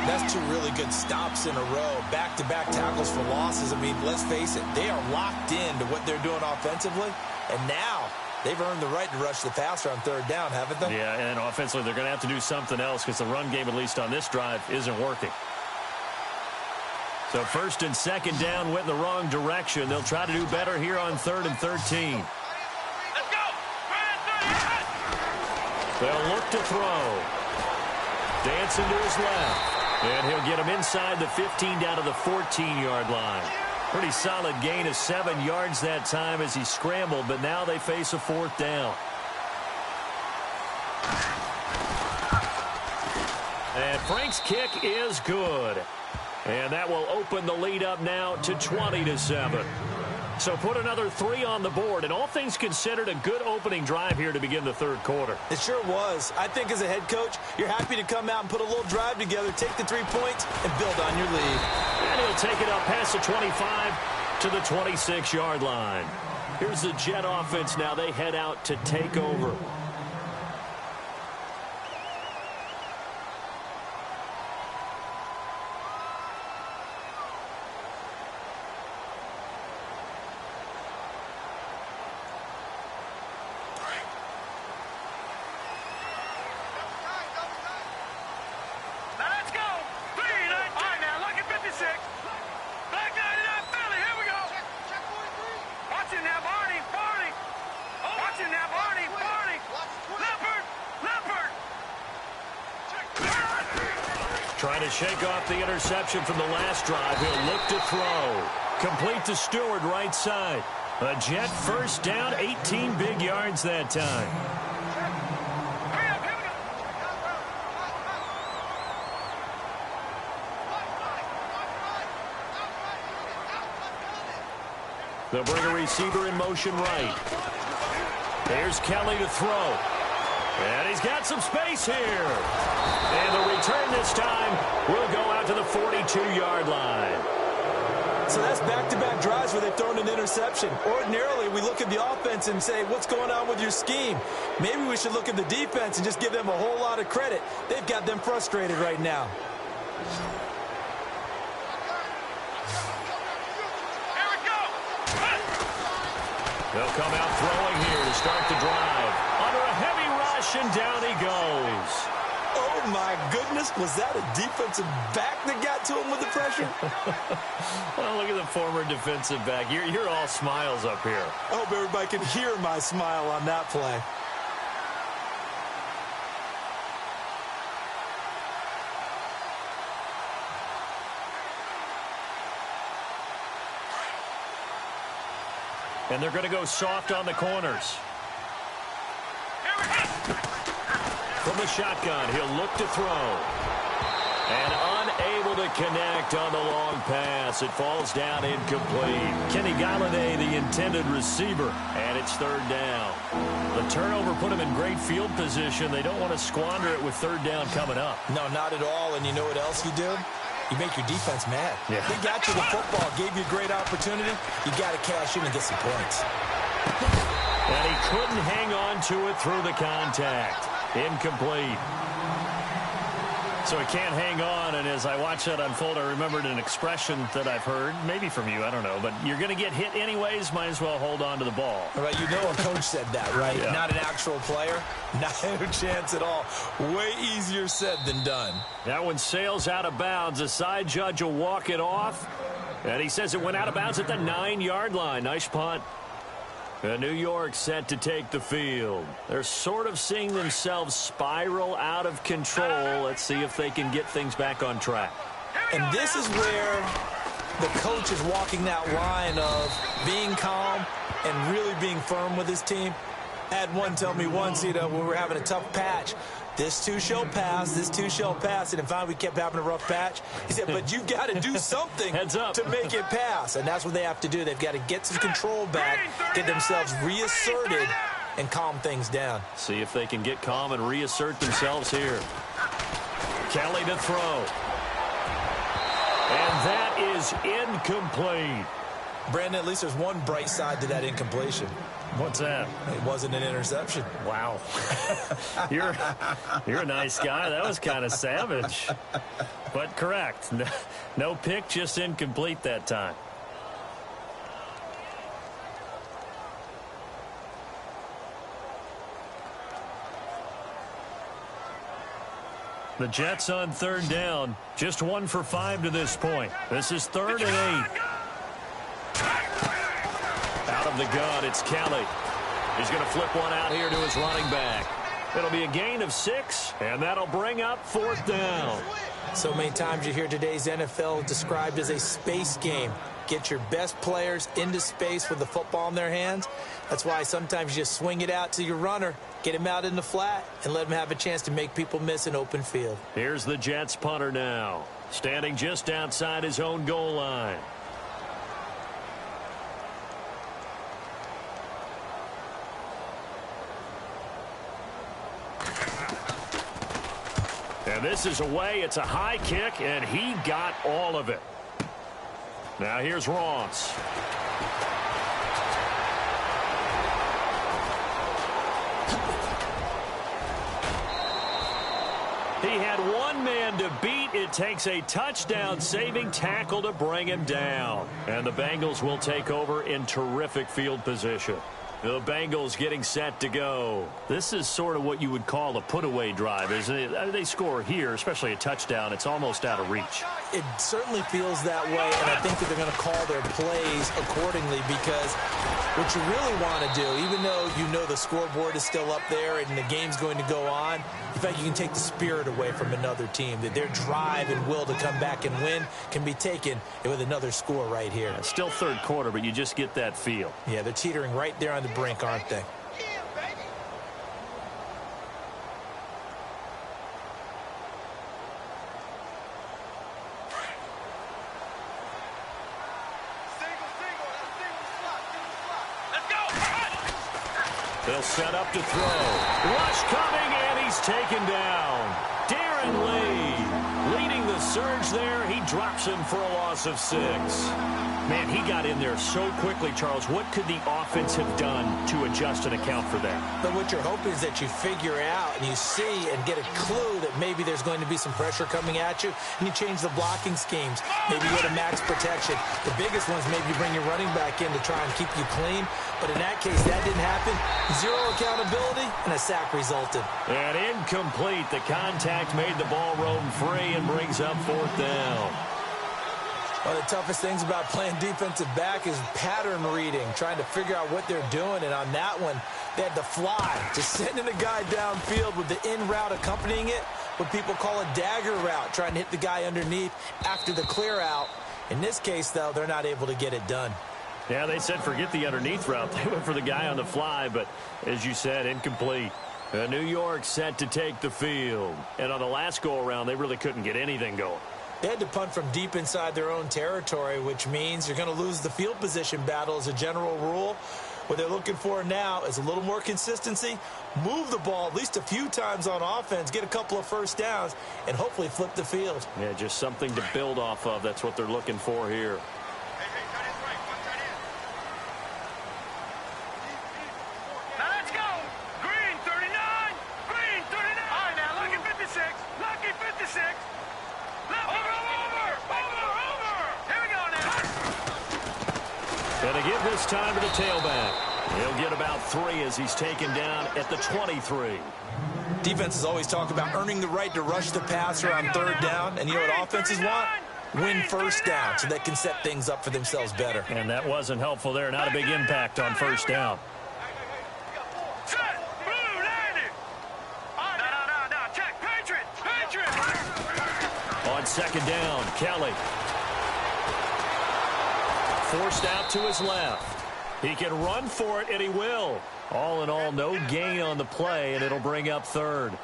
[SPEAKER 2] That's 2 really good stops in a row. Back-to-back tackles for losses. I mean, let's face it, they are locked in to what they're doing offensively. And now they've earned the right to rush the passer on third down, haven't they?
[SPEAKER 1] Yeah, and offensively they're going to have to do something else because the run game, at least on this drive, isn't working. So first and second down went in the wrong direction. They'll try to do better here on 3rd and 13. They'll look to throw. Dancing to his left. And he'll get him inside the 15 down to the 14-yard line. Pretty solid gain of 7 yards that time as he scrambled, but now they face a 4th down. And Frank's kick is good. And that will open the lead up now to 20-7. So put another 3 on the board, and all things considered, a good opening drive here to begin the third quarter.
[SPEAKER 2] It sure was. I think as a head coach, you're happy to come out and put a little drive together, take the 3 points, and build on your lead.
[SPEAKER 1] And he'll take it up past the 25 to the 26-yard line. Here's the Jet offense now. They head out to take over. Trying to shake off the interception from the last drive. He'll look to throw. Complete to Stewart, right side. A Jet first down, 18 big yards that time. They'll bring a receiver in motion right. Here's Kelly to throw. And he's got some space here. And the return this time will go out to the 42-yard line.
[SPEAKER 2] So that's back-to-back drives where they've thrown an interception. Ordinarily, we look at the offense and say, what's going on with your scheme? Maybe we should look at the defense and just give them a whole lot of credit. They've got them frustrated right now.
[SPEAKER 1] They'll come out throwing here to start the drive. Under a heavy rush, and down he goes.
[SPEAKER 2] Oh, my goodness. Was that a defensive back that got to him with the pressure?
[SPEAKER 1] Well, look at the former defensive back. You're all smiles up here.
[SPEAKER 2] I hope everybody can hear my smile on that play.
[SPEAKER 1] And they're going to go soft on the corners. From the shotgun, he'll look to throw. And unable to connect on the long pass. It falls down incomplete. Kenny Galladay, the intended receiver, and it's third down. The turnover put them in great field position. They don't want to squander it with third down coming up.
[SPEAKER 2] No, not at all. And you know what else you do? You make your defense mad.
[SPEAKER 1] Yeah.
[SPEAKER 2] They got you the football, gave you a great opportunity. You got to cash in and get some points.
[SPEAKER 1] And he couldn't hang on to it through the contact. Incomplete. So he can't hang on, and as I watched that unfold, I remembered an expression that I've heard, maybe from you, I don't know, but you're going to get hit anyways, might as well hold on to the ball.
[SPEAKER 2] Right, you know a coach said that, right?
[SPEAKER 1] Yeah.
[SPEAKER 2] Not an actual player. Not a chance at all. Way easier said than done.
[SPEAKER 1] That one sails out of bounds. The side judge will walk it off, and he says it went out of bounds at the 9-yard line. Nice punt. And New York set to take the field. They're sort of seeing themselves spiral out of control. Let's see if they can get things back on track.
[SPEAKER 2] And this is where the coach is walking that line of being calm and really being firm with his team. I had one tell me once, when we were having a tough patch, this too shall pass, this too shall pass. And finally we kept having a rough patch. He said, but you've got to do something
[SPEAKER 1] Heads up.
[SPEAKER 2] to make it pass. And that's what they have to do. They've got to get some control back, get themselves reasserted, and calm things down.
[SPEAKER 1] See if they can get calm and reassert themselves here. Kelly to throw. And that is incomplete.
[SPEAKER 2] Brandon, at least there's one bright side to that incompletion.
[SPEAKER 1] What's that?
[SPEAKER 2] It wasn't an interception.
[SPEAKER 1] Wow. You're a nice guy. That was kind of savage. But correct. No pick, just incomplete that time. The Jets on third down. Just 1 for 5 to this point. This is 3rd and 8. Out of the gun, it's Kelly. He's going to flip one out here to his running back. It'll be a gain of 6, and that'll bring up 4th down.
[SPEAKER 2] So many times you hear today's NFL described as a space game. Get your best players into space with the football in their hands. That's why sometimes you just swing it out to your runner, get him out in the flat, and let him have a chance to make people miss an open field.
[SPEAKER 1] Here's the Jets punter now, standing just outside his own goal line. And this is away. It's a high kick, and he got all of it. Now here's Ross. He had one man to beat. It takes a touchdown-saving tackle to bring him down. And the Bengals will take over in terrific field position. The Bengals getting set to go. This is sort of what you would call a put-away drive, isn't it? They score here, especially a touchdown. It's almost out of reach.
[SPEAKER 2] It certainly feels that way, and I think that they're going to call their plays accordingly because what you really want to do, even though you know the scoreboard is still up there and the game's going to go on, in fact, you can take the spirit away from another team, that their drive and will to come back and win can be taken with another score right here.
[SPEAKER 1] Yeah, still third quarter, but you just get that feel.
[SPEAKER 2] Yeah, they're teetering right there on the brink, aren't they?
[SPEAKER 1] They'll set up to throw. Rush coming, and he's taken down. Darren Lee leading the surge there. He drops him for a loss of 6. Man, he got in there so quickly, Charles. What could the offense have done to adjust and account for that?
[SPEAKER 2] But what you're hoping is that you figure out and you see and get a clue that maybe there's going to be some pressure coming at you, and you change the blocking schemes. Maybe go to max protection. The biggest ones, maybe you bring your running back in to try and keep you clean. But in that case, that didn't happen. 0 accountability, and a sack resulted.
[SPEAKER 1] And incomplete. The contact made the ball roam free and brings up 4th down.
[SPEAKER 2] One of the toughest things about playing defensive back is pattern reading, trying to figure out what they're doing. And on that one, they had to fly, just sending a guy downfield with the in route accompanying it, what people call a dagger route, trying to hit the guy underneath after the clear out. In this case, though, they're not able to get it done.
[SPEAKER 1] Yeah, they said forget the underneath route. They went for the guy on the fly, but as you said, incomplete. New York set to take the field. And on the last go-around, they really couldn't get anything going.
[SPEAKER 2] They had to punt from deep inside their own territory, which means you're going to lose the field position battle as a general rule. What they're looking for now is a little more consistency, move the ball at least a few times on offense, get a couple of first downs, and hopefully flip the field.
[SPEAKER 1] Yeah, just something to build off of. That's what they're looking for here.
[SPEAKER 3] Now let's go. Green 39. Green 39. All right, now lucky 56. Lucky 56. Over. Here we go now.
[SPEAKER 1] And to give this time to the tailback. He'll get about 3 as he's taken down at the 23.
[SPEAKER 2] Defenses always talk about earning the right to rush the passer on third down. And you know what offenses want? Win first down so they can set things up for themselves better.
[SPEAKER 1] And that wasn't helpful there. Not a big impact on first down.
[SPEAKER 3] Set. Blue 90. No. Check. Patriot.
[SPEAKER 1] On second down, Kelly. Forced out to his left. He can run for it, and he will. All in all, no gain on the play, and it'll bring up third.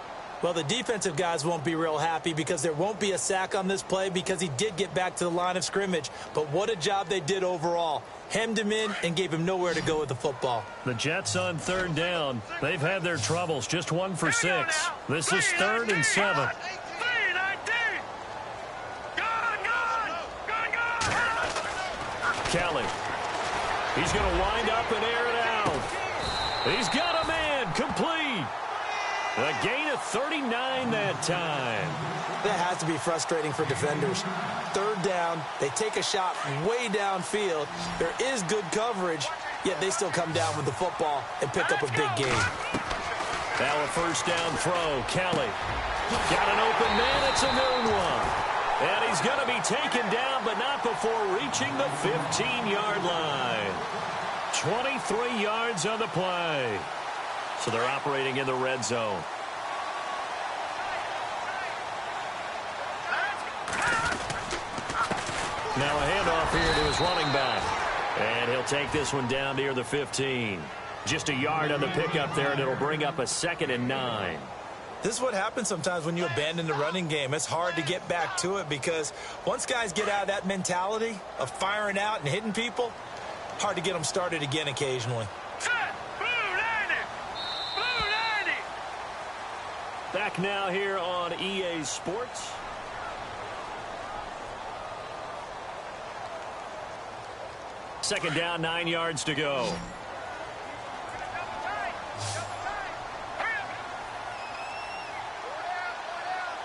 [SPEAKER 2] Well, the defensive guys won't be real happy because there won't be a sack on this play because he did get back to the line of scrimmage. But what a job they did overall. Hemmed him in and gave him nowhere to go with the football.
[SPEAKER 1] The Jets on third down. They've had their troubles. Just 1 for 6. This is 3rd and 7. Kelly. He's going to wind up and air it out. He's got a man complete. A gain of 39 that time.
[SPEAKER 2] That has to be frustrating for defenders. Third down, they take a shot way downfield. There is good coverage, yet they still come down with the football and pick up a big gain.
[SPEAKER 1] Now a first down throw. Kelly. Got an open man. It's a noon one. And he's going to be taken down, but not before reaching the 15-yard line. 23 yards on the play. So they're operating in the red zone. Now a handoff here to his running back. And he'll take this one down near the 15. Just a yard on the pickup there, and it'll bring up a 2nd and 9.
[SPEAKER 2] This is what happens sometimes when you abandon the running game. It's hard to get back to it because once guys get out of that mentality of firing out and hitting people, hard to get them started again occasionally.
[SPEAKER 1] Back now here on EA Sports. Second down, 9 yards to go.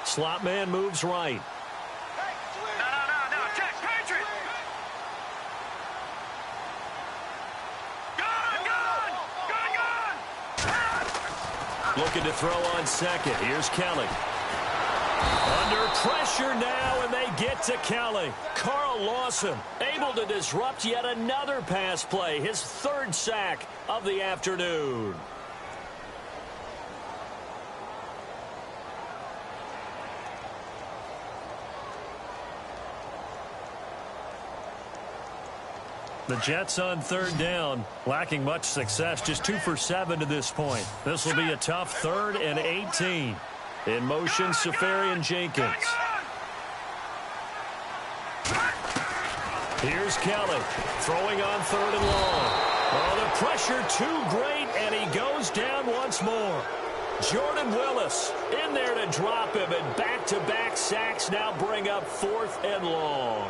[SPEAKER 1] Slot man moves right.
[SPEAKER 3] No. Check. Patriot. Gun.
[SPEAKER 1] Looking to throw on second. Here's Kelly. Under pressure now, and they get to Kelly. Carl Lawson able to disrupt yet another pass play. His 3rd sack of the afternoon. The Jets on third down, lacking much success, just 2 for 7 to this point. This will be a tough 3rd and 18. In motion, Safarian Jenkins. Here's Kelly, throwing on 3rd and long. Oh, the pressure too great, and he goes down once more. Jordan Willis in there to drop him, and back-to-back sacks now bring up 4th and long.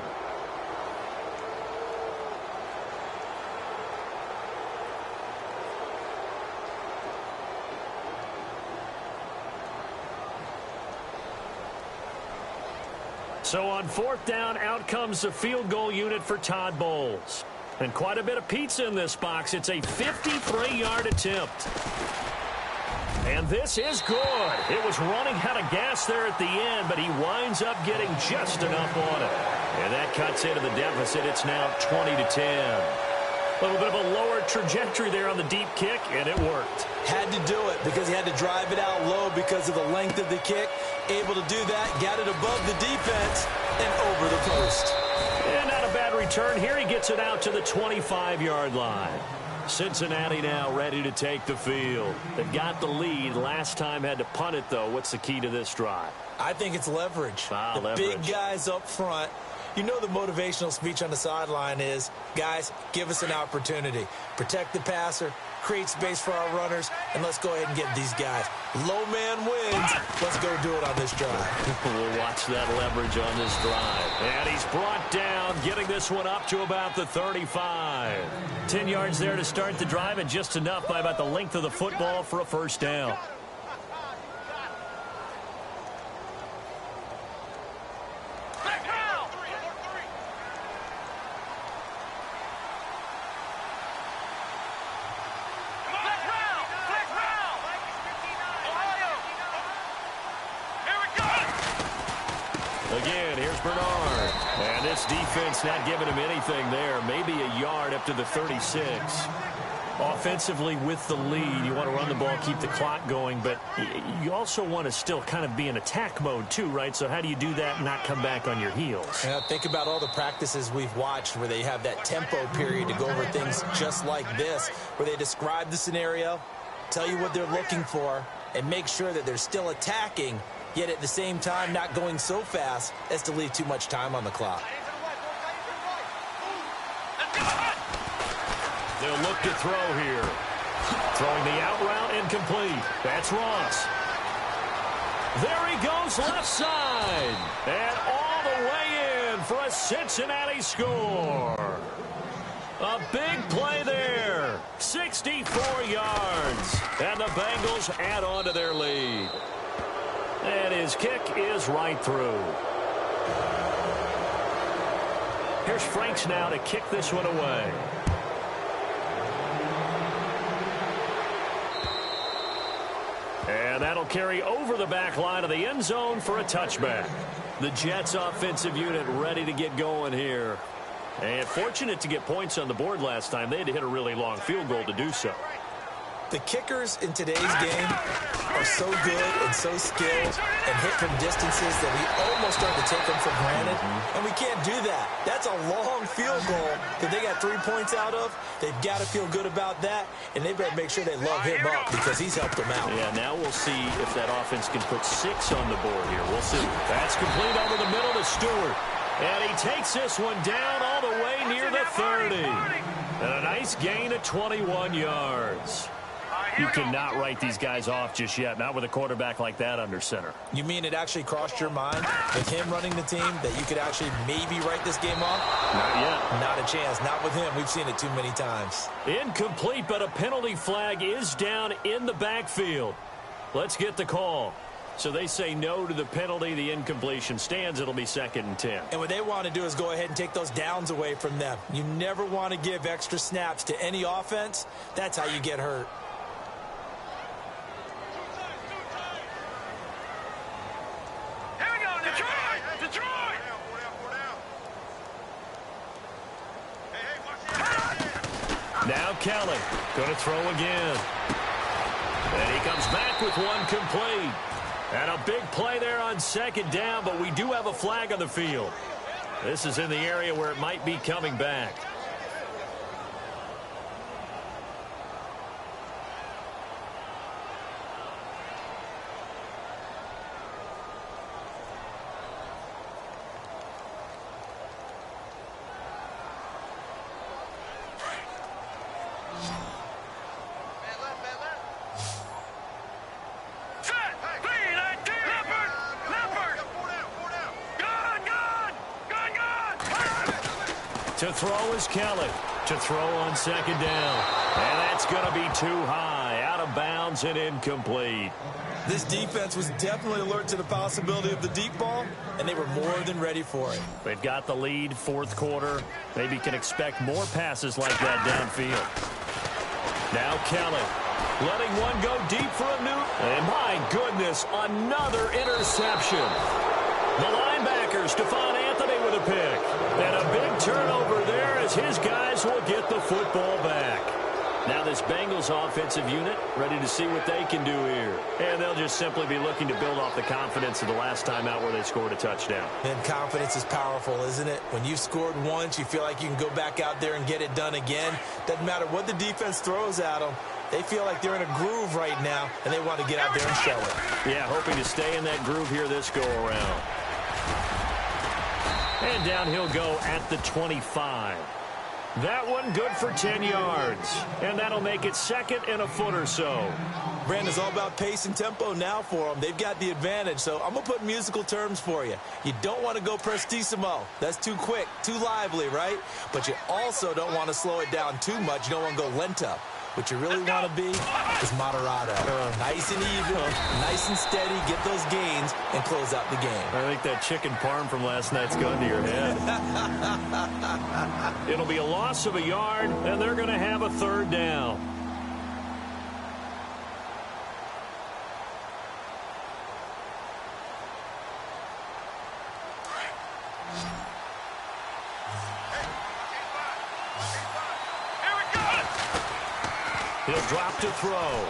[SPEAKER 1] So on 4th down, out comes the field goal unit for Todd Bowles. And quite a bit of pizza in this box. It's a 53-yard attempt. And this is good. It was running out of gas there at the end, but he winds up getting just enough on it. And that cuts into the deficit. It's now 20-10. A little bit of a lower trajectory there on the deep kick, and it worked.
[SPEAKER 2] Had to do it because he had to drive it out low because of the length of the kick. Able to do that, got it above the defense and over the post.
[SPEAKER 1] And not a bad return here. He gets it out to the 25-yard line. Cincinnati now ready to take the field. They've got the lead. Last time had to punt it, though. What's the key to this drive?
[SPEAKER 2] I think it's leverage.
[SPEAKER 1] Leverage.
[SPEAKER 2] Big guys up front. You know the motivational speech on the sideline is, guys, give us an opportunity. Protect the passer, create space for our runners, and let's go ahead and get these guys. Low man wins. Let's go do it on this drive.
[SPEAKER 1] We'll watch that leverage on this drive. And he's brought down, getting this one up to about the 35. 10 yards there to start the drive, and just enough by about the length of the football for a first down. Again, here's Bernard. And this defense not giving him anything there. Maybe a yard up to the 36. Offensively with the lead, you want to run the ball, keep the clock going, but you also want to still kind of be in attack mode too, right? So how do you do that and not come back on your heels?
[SPEAKER 2] Yeah, think about all the practices we've watched where they have that tempo period to go over things just like this, where they describe the scenario, tell you what they're looking for, and make sure that they're still attacking, yet at the same time not going so fast as to leave too much time on the clock.
[SPEAKER 1] They'll look to throw here. Throwing the out route, incomplete. That's Ross. There he goes left side. And all the way in for a Cincinnati score. A big play there. 64 yards. And the Bengals add on to their lead. And his kick is right through. Here's Franks now to kick this one away. And that'll carry over the back line of the end zone for a touchback. The Jets offensive unit ready to get going here. And fortunate to get points on the board last time. They had to hit a really long field goal to do so.
[SPEAKER 2] The kickers in today's game are so good and so skilled and hit from distances that we almost start to take them for granted. And we can't do that. That's a long field goal that they got 3 points out of. They've got to feel good about that, and they better make sure they love him up because he's helped them out.
[SPEAKER 1] Yeah, now we'll see if that offense can put 6 on the board here. We'll see. That's complete over the middle to Stewart. And he takes this one down all the way near the 30. And a nice gain of 21 yards. You cannot write these guys off just yet, not with a quarterback like that under center.
[SPEAKER 2] You mean it actually crossed your mind with him running the team that you could actually maybe write this game off?
[SPEAKER 1] Not yet.
[SPEAKER 2] Not a chance. Not with him. We've seen it too many times.
[SPEAKER 1] Incomplete, but a penalty flag is down in the backfield. Let's get the call. So they say no to the penalty. The incompletion stands. It'll be 2nd and 10.
[SPEAKER 2] And what they want to do is go ahead and take those downs away from them. You never want to give extra snaps to any offense. That's how you get hurt.
[SPEAKER 1] Now Kelly going to throw again. And he comes back with one complete. And a big play there on 2nd down, but we do have a flag on the field. This is in the area where it might be coming back. To throw is Kelly. To throw on 2nd down. And that's going to be too high. Out of bounds and incomplete.
[SPEAKER 2] This defense was definitely alert to the possibility of the deep ball, and they were more than ready for it.
[SPEAKER 1] They've got the lead, 4th quarter. Maybe can expect more passes like that downfield. Now Kelly letting one go deep for a new. And my goodness, another interception. The linebacker, Stephon Anthony with a pick. And a big turnover there as his guys will get the football back. Now this Bengals offensive unit ready to see what they can do here. And they'll just simply be looking to build off the confidence of the last time out where they scored a touchdown.
[SPEAKER 2] And confidence is powerful, isn't it? When you've scored once, you feel like you can go back out there and get it done again. Doesn't matter what the defense throws at them. They feel like they're in a groove right now, and they want to get out there and show it.
[SPEAKER 1] Yeah, hoping to stay in that groove here this go-around. And down he'll go at the 25. That one good for 10 yards. And that'll make it second and a foot or so.
[SPEAKER 2] Brandon, it's all about pace and tempo now for them. They've got the advantage, so I'm going to put musical terms for you. You don't want to go prestissimo. That's too quick, too lively, right? But you also don't want to slow it down too much. You don't want to go lento. What you really want to be is moderato. Nice and even, nice and steady, get those gains, and close out the game.
[SPEAKER 1] I think that chicken parm from last night's gone to your head. It'll be a loss of a yard, and they're going to have a third down. He'll drop to throw.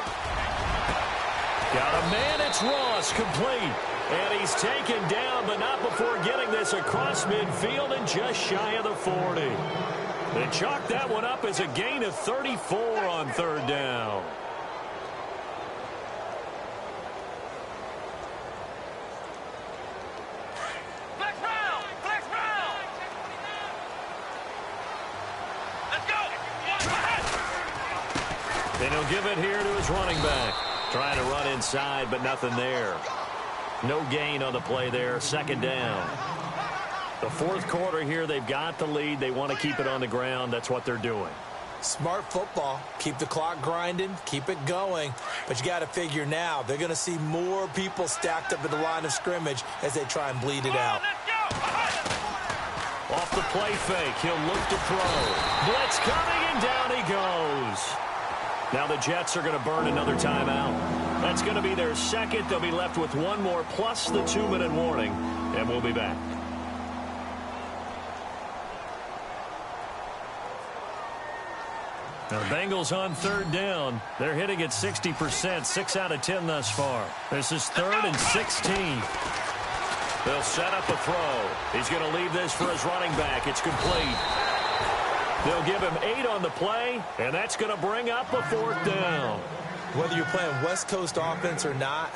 [SPEAKER 1] Got a man, it's Ross, complete. And he's taken down, but not before getting this across midfield and just shy of the 40. They chalk that one up as a gain of 34 on third down. And he'll give it here to his running back. Trying to run inside, but nothing there. No gain on the play there. Second down. The fourth quarter here, they've got the lead. They want to keep it on the ground. That's what they're doing.
[SPEAKER 2] Smart football. Keep the clock grinding. Keep it going. But you got to figure now, they're going to see more people stacked up at the line of scrimmage as they try and bleed it out.
[SPEAKER 1] Off the play fake. He'll look to throw. Blitz coming, and down he goes. Now the Jets are going to burn another timeout. That's going to be their second. They'll be left with one more plus the 2-minute warning, and we'll be back. Now the Bengals on third down. They're hitting at 60%, 6 out of 10 thus far. This is 3rd and 16. They'll set up a throw. He's going to leave this for his running back. It's complete. They'll give him 8 on the play, and that's going to bring up a 4th down.
[SPEAKER 2] Whether you're playing West Coast offense or not,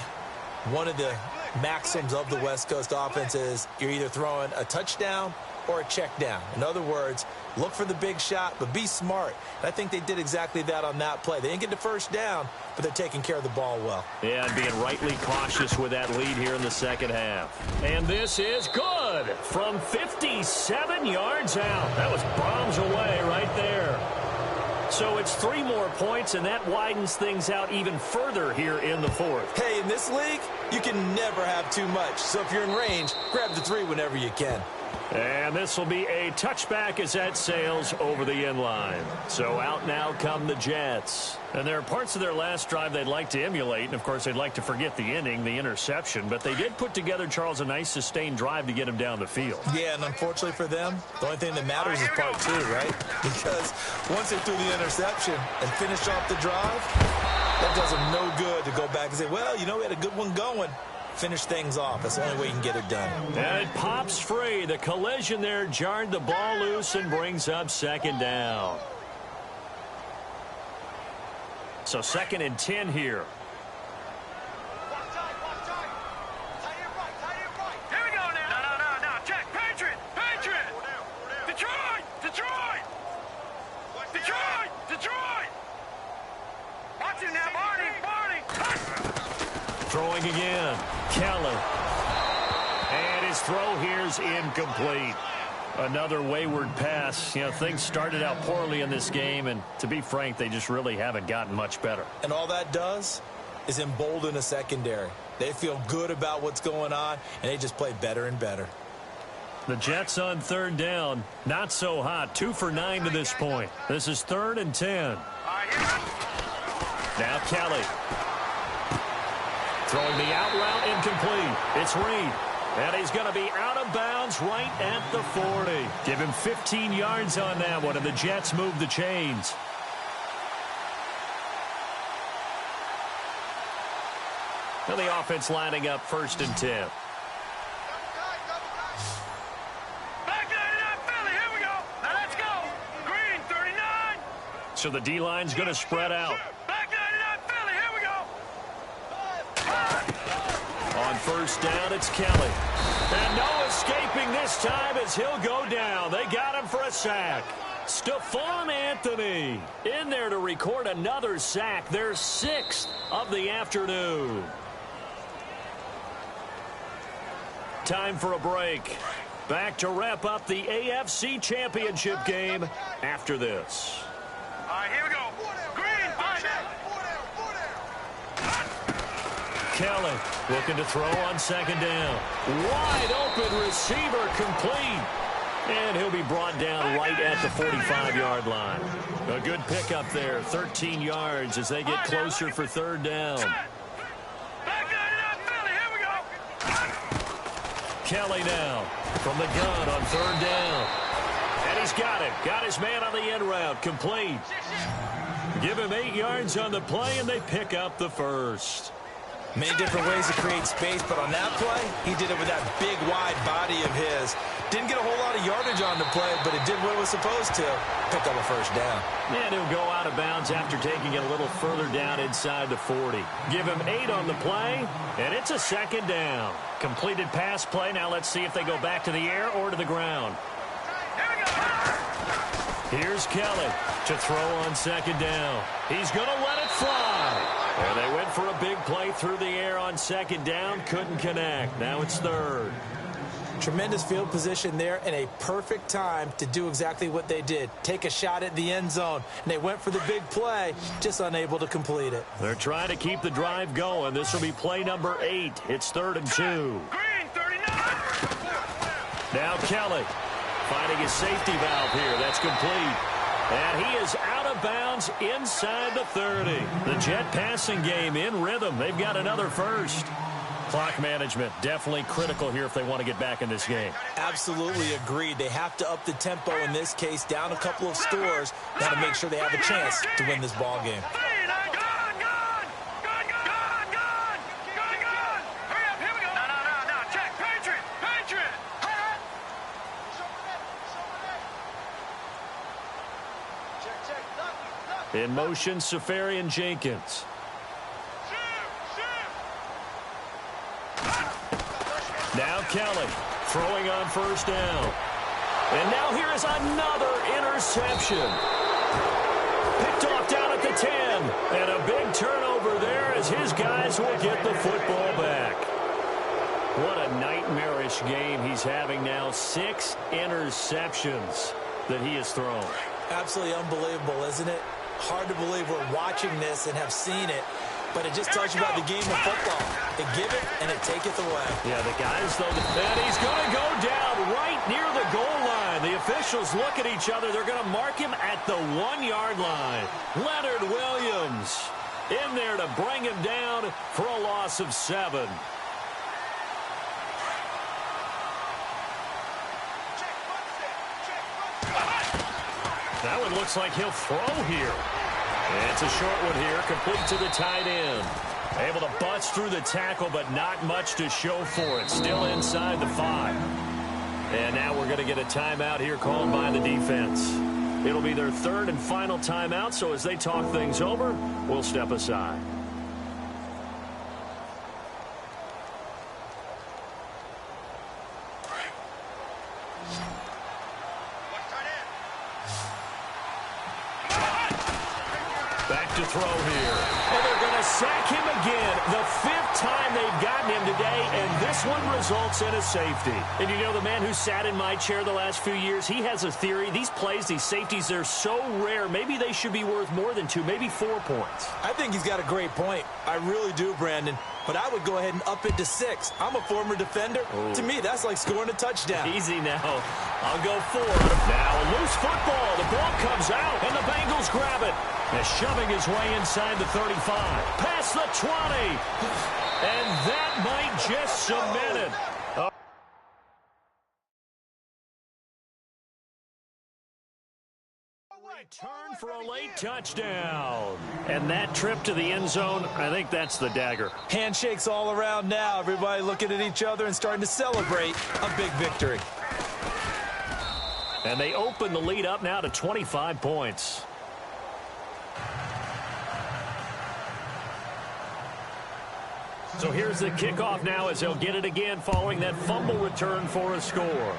[SPEAKER 2] one of the maxims of the West Coast offense is you're either throwing a touchdown or a check down. In other words, look for the big shot, but be smart. And I think they did exactly that on that play. They didn't get the first down, but they're taking care of the ball well.
[SPEAKER 1] Yeah, and being rightly cautious with that lead here in the second half. And this is good from 57 yards out. That was bombs away right there. So it's 3 more points, and that widens things out even further here in the fourth.
[SPEAKER 2] Hey, in this league, you can never have too much. So if you're in range, grab the 3 whenever you can.
[SPEAKER 1] And this will be a touchback as that sails over the end line. So out now come the Jets. And there are parts of their last drive they'd like to emulate. And, of course, they'd like to forget the inning, the interception. But they did put together, Charles, a nice sustained drive to get him down the field.
[SPEAKER 2] Yeah, and unfortunately for them, the only thing that matters is part 2, right? Because once they threw the interception and finished off the drive, that does them no good to go back and say, well, you know, we had a good one going. Finish things off. That's the only way you can get it done.
[SPEAKER 1] And it pops free. The collision there jarred the ball loose and brings up second down. So 2nd and 10 here.
[SPEAKER 3] Here we go now. No. Check. Patriot. Detroit. Watch him now, Barney.
[SPEAKER 1] Throwing again. Keller. And his throw here's incomplete. Another wayward pass. You know, things started out poorly in this game, and to be frank, they just really haven't gotten much better.
[SPEAKER 2] And all that does is embolden a secondary. They feel good about what's going on, and they just play better and better.
[SPEAKER 1] The Jets on third down. Not so hot. 2 for 9 to this point. This is 3rd and 10. Now Kelly. Throwing the out route incomplete. It's Reed. And he's going to be out of bounds right at the 40. Give him 15 yards on that one, and the Jets move the chains. And the offense lining up 1st and 10.
[SPEAKER 3] Back 99 Philly, here we go. Now let's go. Green 39.
[SPEAKER 1] So the D-line's going to spread out.
[SPEAKER 3] Back 99 Philly, here we go.
[SPEAKER 1] On 1st down, it's Kelly. And no escaping this time as he'll go down. They got him for a sack. Stephon Anthony in there to record another sack. Their 6th of the afternoon. Time for a break. Back to wrap up the AFC Championship game after this.
[SPEAKER 3] All right, here we go. Green,
[SPEAKER 1] Kelly looking to throw on 2nd down. Wide open receiver complete. And he'll be brought down right at the 45-yard line. A good pickup there, 13 yards as they get closer for 3rd down.
[SPEAKER 3] Back 99 Philly, here we go.
[SPEAKER 1] Kelly now from the gun on 3rd down. And he's got it. Got his man on the end route, complete. Give him 8 yards on the play, and they pick up the 1st.
[SPEAKER 2] Many different ways to create space, but on that play, he did it with that big, wide body of his. Didn't get a whole lot of yardage on the play, but it did what it was supposed to. Pick up a 1st down.
[SPEAKER 1] And he'll go out of bounds after taking it a little further down inside the 40. Give him 8 on the play, and it's a 2nd down. Completed pass play. Now let's see if they go back to the air or to the ground. Here's Kelly to throw on 2nd down. He's going to let it fly. And they went for a big play through the air on 2nd down. Couldn't connect. Now it's 3rd.
[SPEAKER 2] Tremendous field position there and a perfect time to do exactly what they did. Take a shot at the end zone. And they went for the big play, just unable to complete it.
[SPEAKER 1] They're trying to keep the drive going. This will be play number 8. It's 3rd and 2.
[SPEAKER 3] Green 39.
[SPEAKER 1] Now Kelly finding his safety valve here. That's complete. And he is out of bounds inside the 30. The Jet passing game in rhythm. They've got another 1st. Clock management definitely critical here if they want to get back in this game.
[SPEAKER 2] Absolutely agreed. They have to up the tempo in this case, down a couple of scores. Got to make sure they have a chance to win this ball game.
[SPEAKER 1] In motion, Safarian Jenkins. Now Kelly throwing on 1st down. And now here is another interception. Picked off down at the 10. And a big turnover there as his guys will get the football back. What a nightmarish game he's having now. 6 interceptions that he has thrown.
[SPEAKER 2] Absolutely unbelievable, isn't it? Hard to believe we're watching this and have seen it, but it just tells you about the game of football. They give it and it taketh away.
[SPEAKER 1] Yeah, the guys, though, and he's going to go down right near the goal line. The officials look at each other. They're going to mark him at the 1-yard line. Leonard Williams in there to bring him down for a loss of 7. That one looks like he'll throw here. And it's a short one here, complete to the tight end. Able to bust through the tackle, but not much to show for it. Still inside the 5. And now we're going to get a timeout here called by the defense. It'll be their 3rd and final timeout, so as they talk things over, we'll step aside. Back to throw here. And they're going to sack him again. The 5th time they've gotten him today, and this one results in a safety. And you know, the man who sat in my chair the last few years, he has a theory. These plays, these safeties, they're so rare. Maybe they should be worth more than 2, maybe 4 points.
[SPEAKER 2] I think he's got a great point. I really do, Brandon. But I would go ahead and up it to 6. I'm a former defender. Ooh. To me, that's like scoring a touchdown.
[SPEAKER 1] Easy now. I'll go 4. Now a loose football. The ball comes out, and the Bengals grab it. And shoving his way inside the 35. Past the 20. And that might just cement it. Return for a late touchdown. And that trip to the end zone, I think that's the dagger.
[SPEAKER 2] Handshakes all around now. Everybody looking at each other and starting to celebrate a big victory.
[SPEAKER 1] And they open the lead up now to 25 points. So here's the kickoff now as they'll get it again following that fumble return for a score.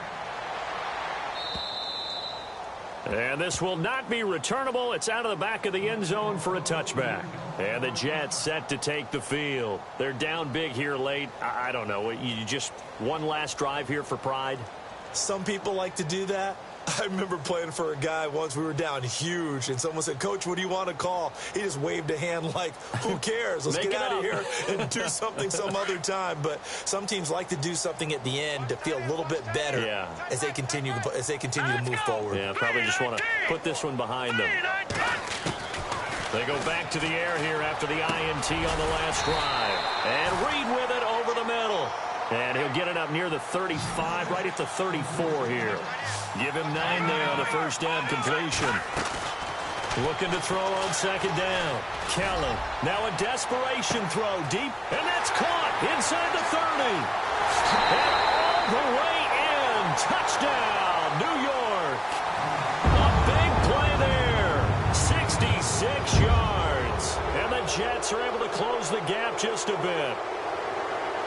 [SPEAKER 1] And this will not be returnable. It's out of the back of the end zone for a touchback. And the Jets set to take the field. They're down big here late. I don't know. You just one last drive here for pride?
[SPEAKER 2] Some people like to do that. I remember playing for a guy once. We were down huge, and someone said, "Coach, what do you want to call?" He just waved a hand like, who cares? Let's get out of here and do something some other time. But some teams like to do something at the end to feel a little bit better as they continue to move forward.
[SPEAKER 1] Yeah, probably just want to put this one behind them. They go back to the air here after the INT on the last drive. And Reed with it over the middle. And he'll get it up near the 35, right at the 34 here. Give him 9 there on the first down completion. Looking to throw on second down. Kellen, now a desperation throw deep, and that's caught inside the 30. And all the way in. Touchdown, New York. A big play there. 66 yards. And the Jets are able to close the gap just a bit.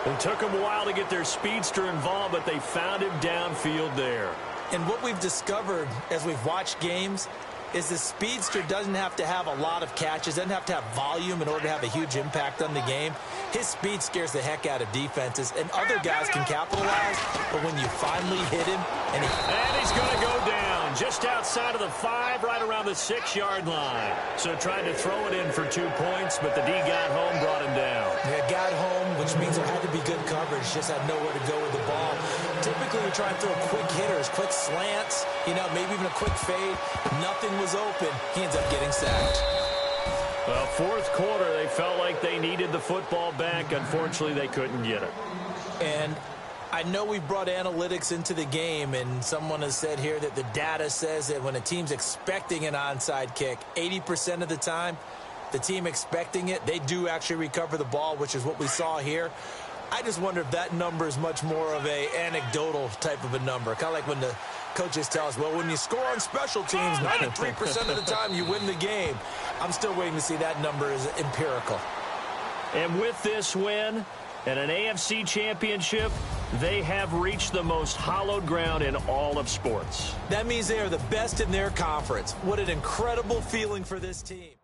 [SPEAKER 1] It took them a while to get their speedster involved, but they found him downfield there.
[SPEAKER 2] And what we've discovered as we've watched games is the speedster doesn't have to have a lot of catches, doesn't have to have volume in order to have a huge impact on the game. His speed scares the heck out of defenses, and other guys can capitalize, but when you finally hit him, and
[SPEAKER 1] he's going to go down just outside of the 5, right around the 6-yard line. So tried to throw it in for 2 points, but the D got home, brought him down.
[SPEAKER 2] Yeah, got home, which means there had to be good coverage, just had nowhere to go with the ball. Typically, you try and throw quick hitters, quick slants, maybe even a quick fade. Nothing was open. He ends up getting sacked.
[SPEAKER 1] Well, fourth quarter, they felt like they needed the football back. Unfortunately, they couldn't get it.
[SPEAKER 2] And I know we brought analytics into the game, and someone has said here that the data says that when a team's expecting an onside kick, 80% of the time, the team expecting it, they do actually recover the ball, which is what we saw here. I just wonder if that number is much more of a anecdotal type of a number. Kind of like when the coaches tell us, well, when you score on special teams, 93% of the time you win the game. I'm still waiting to see that number is empirical.
[SPEAKER 1] And with this win and an AFC championship, they have reached the most hallowed ground in all of sports.
[SPEAKER 2] That means they are the best in their conference. What an incredible feeling for this team.